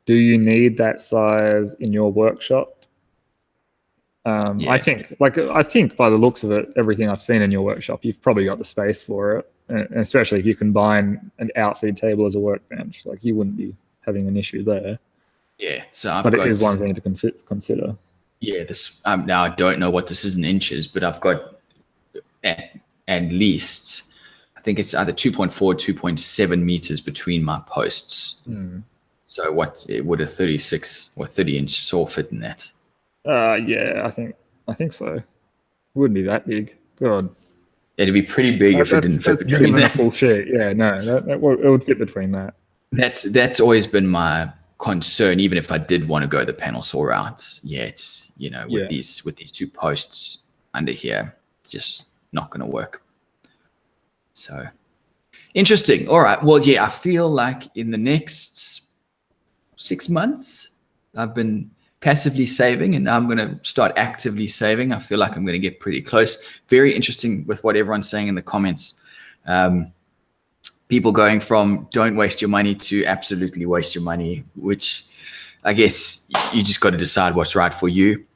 do you need that size in your workshop? I think by the looks of it, everything I've seen in your workshop, you've probably got the space for it. And especially if you combine an outfeed table as a workbench, like you wouldn't be having an issue there.
Yeah, so
but it is one thing to consider.
Yeah, this now I don't know what this is in inches, but I've got at least, I think it's either 2.4 or 2.7 meters between my posts. So what would a 36 or 30-inch saw fit in that?
Yeah, I think so. It wouldn't be that big. God,
it'd be pretty big if it didn't fit between
that. A full sheet. Yeah, no, it would fit between that.
That's always been my concern, even if I did want to go the panel saw route. It's with these 2 posts under here, it's just not going to work. So interesting. All right, well, I feel like in the next 6 months I've been passively saving, and now I'm going to start actively saving. I feel like I'm going to get pretty close. Very interesting with what everyone's saying in the comments. People going from don't waste your money to absolutely waste your money, which I guess you just got to decide what's right for you.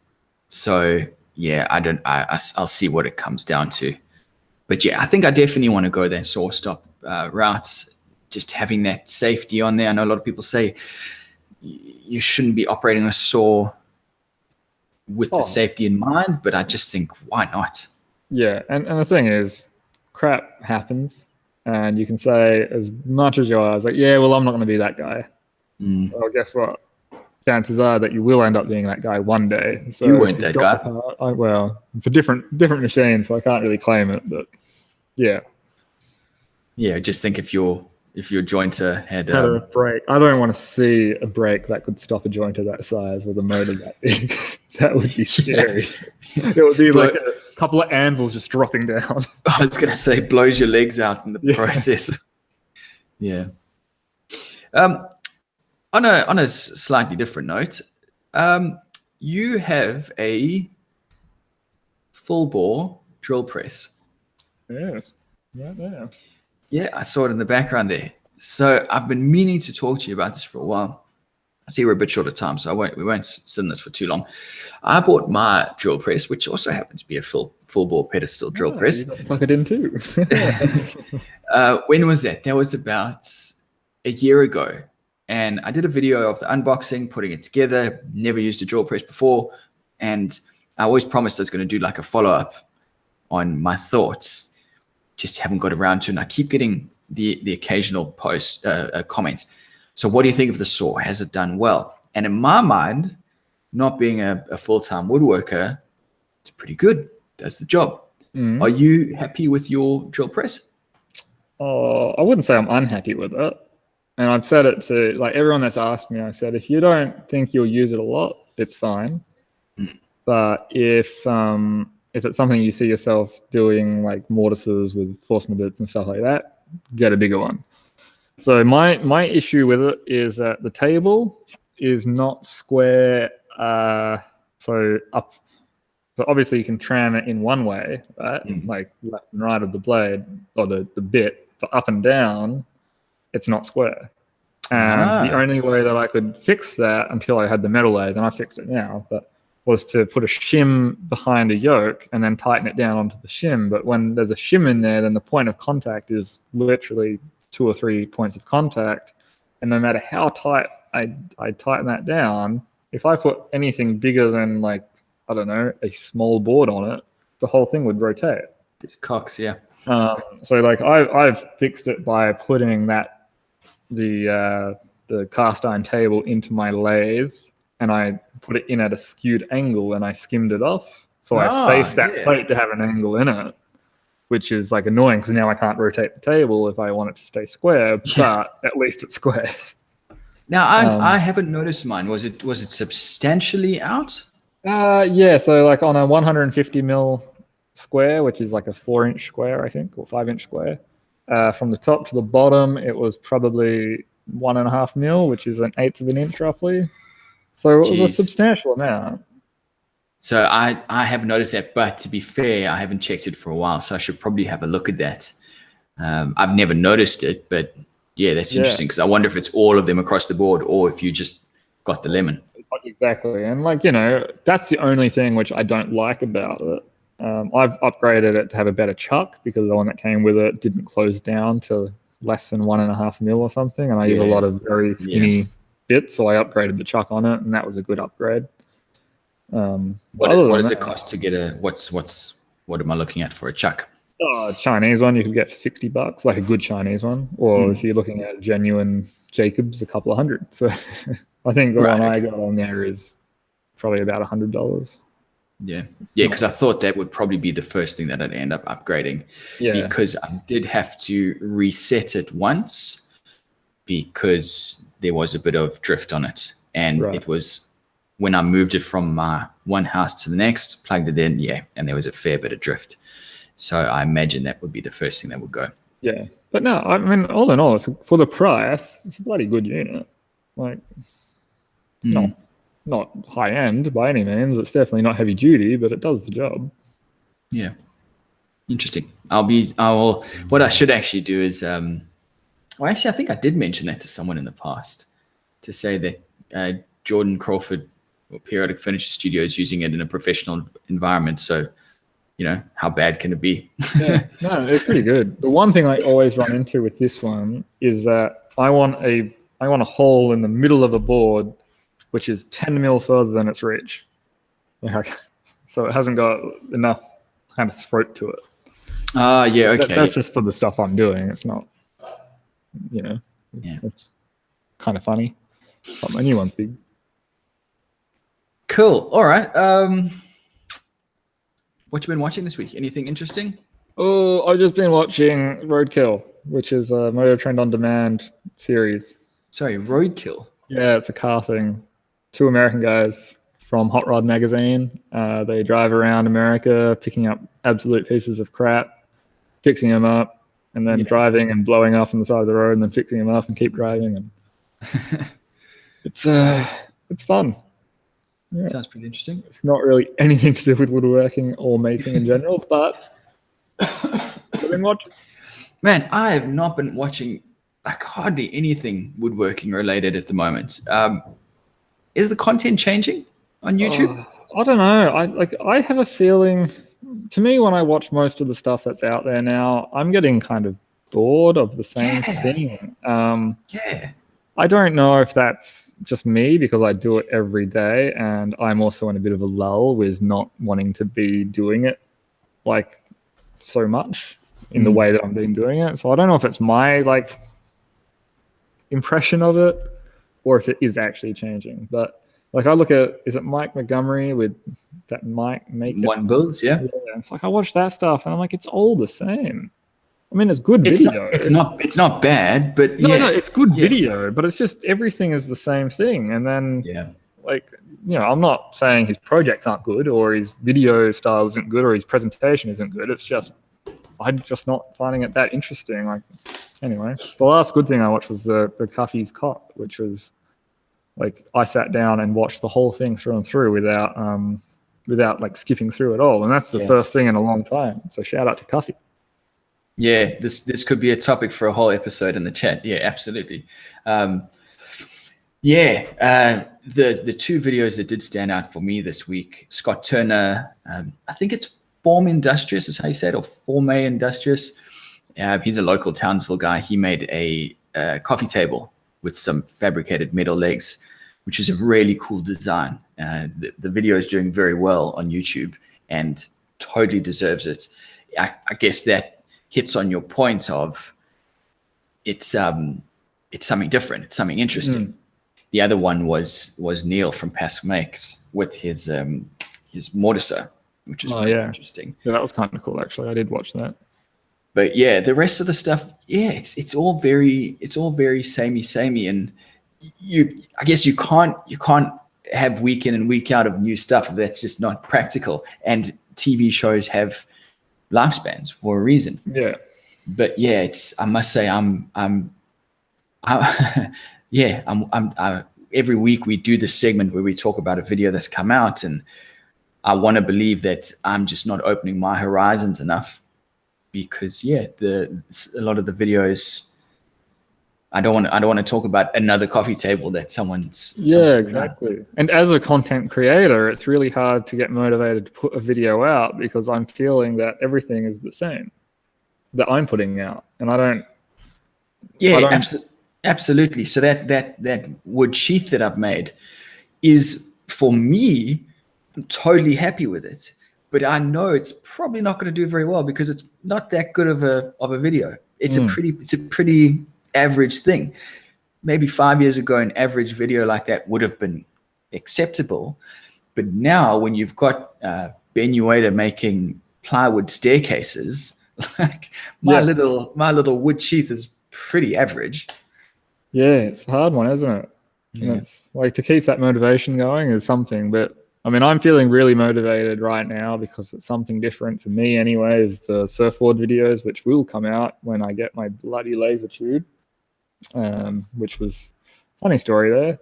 So I'll see what it comes down to. But I think I definitely want to go that saw stop route, just having that safety on there. I know a lot of people say you shouldn't be operating a saw with the safety in mind, but I just think, why not?
Yeah, and the thing is, crap happens. And you can say as much as you are, like, well, I'm not going to be that guy. Well, guess what? Chances are that you will end up being that guy one day. So
you weren't that guy.
Well, it's a different machine, so I can't really claim it. But yeah.
Yeah, just think if your jointer had
a brake. I don't want to see a brake that could stop a jointer that size with a motor that big. That would be scary. It would be like a couple of anvils just dropping down.
I was going to say, blows your legs out in the process. Yeah. On a slightly different note, you have a full bore drill press.
Yes. Right there.
Yeah, I saw it in the background there. So I've been meaning to talk to you about this for a while. I see we're a bit short of time, so we won't sit in this for too long. I bought my drill press, which also happens to be a full bore pedestal drill press.
You plug it in too.
When was that? That was about a year ago. And I did a video of the unboxing, putting it together. Never used a drill press before. And I always promised I was going to do like a follow-up on my thoughts. Just haven't got around to it. And I keep getting the occasional post comments. So what do you think of the saw? Has it done well? And in my mind, not being a full-time woodworker, it's pretty good. Does the job. Are you happy with your drill press?
I wouldn't say I'm unhappy with it. And I've said it to like everyone that's asked me, I said, if you don't think you'll use it a lot, it's fine. But if it's something you see yourself doing, like mortises with Forstner and stuff like that, get a bigger one. So my issue with it is that the table is not square. So obviously you can tram it in one way, right? Like left and right of the blade or the bit. For up and down, it's not square. And the only way that I could fix that until I had the metal lathe, and I fixed it now, but was to put a shim behind a yoke and then tighten it down onto the shim. But when there's a shim in there, then the point of contact is literally 2 or 3 points of contact. And no matter how tight I tighten that down, if I put anything bigger than like, I don't know, a small board on it, the whole thing would rotate.
It's cocks, yeah.
So like I've fixed it by putting the cast iron table into my lathe, and I put it in at a skewed angle and I skimmed it off. So I faced that plate to have an angle in it, which is like annoying because now I can't rotate the table if I want it to stay square, but at least it's square.
Now I haven't noticed mine. Was it substantially out?
Yeah, so like on a 150 mil square, which is like a 4-inch square, I think, or 5-inch square, from the top to the bottom, it was probably 1.5 mil, which is 1/8 of an inch roughly. So it was a
Jeez.
substantial amount.
So I have noticed that, but to be fair, I haven't checked it for a while, so I should probably have a look at that. I've never noticed it, but yeah, that's interesting, because I wonder if it's all of them across the board or if you just got the lemon.
Exactly. And like, that's the only thing which I don't like about it. I've upgraded it to have a better chuck because the one that came with it didn't close down to less than 1.5 mil or something. And I use a lot of very skinny bits. So I upgraded the chuck on it, and that was a good upgrade.
What does it cost to get what am I looking at for a chuck?
A Chinese one you could get for $60, like a good Chinese one. Or if you're looking at a genuine Jacobs, a couple of $100. So I think the one I got on there is probably about $100.
Yeah, because I thought that would probably be the first thing that I'd end up upgrading. Because I did have to reset it once because there was a bit of drift on it, and it was when I moved it from my one house to the next, plugged it in, and there was a fair bit of drift. So I imagine that would be the first thing that would go. Yeah,
but no, I mean, all in all, for the price, it's a bloody good unit. Like, not high end by any means. It's definitely not heavy duty, but it does the job.
Yeah, interesting. What I should actually do is, I think I did mention that to someone in the past, to say that Jordan Crawford or Periodic Furniture Studio is using it in a professional environment. So, how bad can it be?
No, it's pretty good. The one thing I always run into with this one is that I want a hole in the middle of a board, which is 10 mil further than its reach. So it hasn't got enough kind of throat to it.
Okay.
That's just for the stuff I'm doing. It's not, it's kind of funny. But my new one's big.
Cool. All right. What you been watching this week? Anything interesting?
Oh, I've just been watching Roadkill, which is a Motor Trend on Demand series.
Sorry, Roadkill?
Yeah, it's a car thing. 2 American guys from Hot Rod magazine. They drive around America picking up absolute pieces of crap, fixing them up, and then driving and blowing up on the side of the road, and then fixing them up and keep driving. And it's fun. Yeah.
Sounds pretty interesting.
It's not really anything to do with woodworking or making in general, but I've been watching.
Man, I have not been watching like hardly anything woodworking related at the moment. Is the content changing on YouTube?
I don't know. I have a feeling, to me, when I watch most of the stuff that's out there now, I'm getting kind of bored of the same thing. I don't know if that's just me because I do it every day, and I'm also in a bit of a lull with not wanting to be doing it like so much in the way that I'm been doing it. So I don't know if it's my impression of it or if it is actually changing. But I look at, is it Mike Montgomery with that Mike Make
One Builds? Yeah.
It's I watch that stuff and I'm like, it's all the same. I mean, it's good video.
It's not bad, but
no, it's good video, but it's just everything is the same thing. And then, I'm not saying his projects aren't good or his video style isn't good or his presentation isn't good. It's just, I'm just not finding it that interesting. Anyway, the last good thing I watched was the Cuffy's Cot, which was I sat down and watched the whole thing through and through without skipping through it all. And that's the first thing in a long time. So shout out to Cuffy.
Yeah, this could be a topic for a whole episode in the chat. Yeah, absolutely. The 2 videos that did stand out for me this week, Scott Turner, I think it's Form Industrious is how you say it, or Forme Industrious. He's a local Townsville guy. He made a coffee table with some fabricated metal legs, which is a really cool design. The video is doing very well on YouTube and totally deserves it. I guess that hits on your point of it's something different, it's something interesting. The other one was Neil from Past Makes with his mortiser, which is pretty interesting.
Yeah, that was kind of cool actually. I did watch that.
But yeah, the rest of the stuff, it's all very samey, and I guess you can't have week in and week out of new stuff. That's just not practical. And TV shows have lifespans for a reason.
Yeah.
But I must say I'm Yeah, every week we do this segment where we talk about a video that's come out, and I want to believe that I'm just not opening my horizons enough, because a lot of the videos, I don't want to talk about another coffee table that someone's
exactly. And as a content creator, it's really hard to get motivated to put a video out, because I'm feeling that everything is the same that I'm putting out, and I don't.
Absolutely. So that wood sheath that I've made is, for me, I'm totally happy with it, but I know it's probably not going to do very well because it's not that good of a video. It's a pretty average thing. Maybe 5 years ago, an average video like that would have been acceptable, but now when you've got Ben Ueda making plywood staircases, like my little wood sheath is pretty average.
Yeah, it's a hard one, isn't it? Yeah. And it's like, to keep that motivation going is something, but I mean, I'm feeling really motivated right now because it's something different for me anyway, is the surfboard videos, which will come out when I get my bloody laser tube, which was funny story there.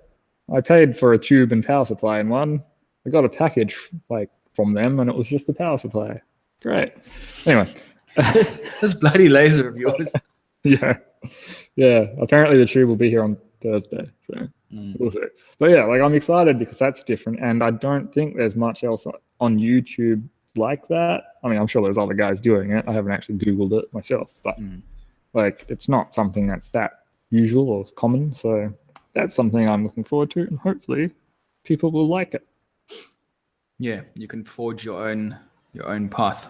I paid for a tube and power supply in one. I got a package like from them, and it was just the power supply. Great. Anyway.
this bloody laser of yours.
Yeah. Apparently the tube will be here on Thursday, so we'll see. But yeah, like, I'm excited because that's different, and I don't think there's much else on YouTube like that. I mean, I'm sure there's other guys doing it. I haven't actually Googled it myself, but like, it's not something that's that usual or common. So that's something I'm looking forward to, and hopefully people will like it.
Yeah, you can forge your own path.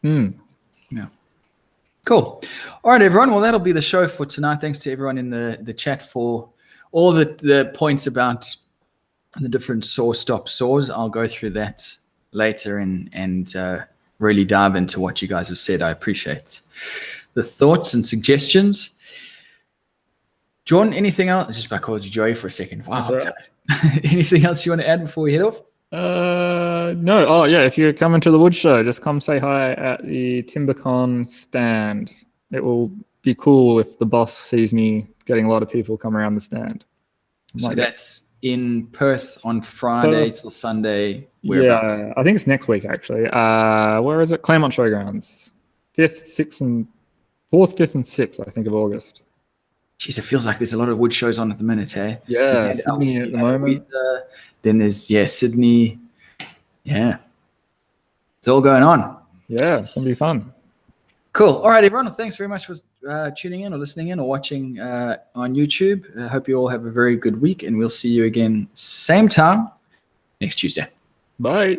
Yeah. Cool. All right, everyone. Well, that'll be the show for tonight. Thanks to everyone in the chat for all the points about the different stop saws. I'll go through that later and really dive into what you guys have said. I appreciate the thoughts and suggestions. John, anything else? I just called you Joey for a second. Wow. Right. Anything else you want to add before we head off?
No. Oh yeah, if you're coming to the wood show, just come say hi at the TimberCon stand. It will be cool if the boss sees me getting a lot of people come around the stand.
So that's in Perth on Friday till Sunday. Whereabouts?
Yeah, I think it's next week actually. Where is it? Claremont Showgrounds. 4th, 5th, and 6th, I think, of August.
Jeez, it feels like there's a lot of wood shows on at the minute, hey?
Yeah, Sydney at the moment.
Then there's Sydney. Yeah, it's all going on.
Yeah, it's gonna be fun.
Cool. All right, everyone. Thanks very much for tuning in or listening in or watching on YouTube. I hope you all have a very good week, and we'll see you again same time next Tuesday.
Bye.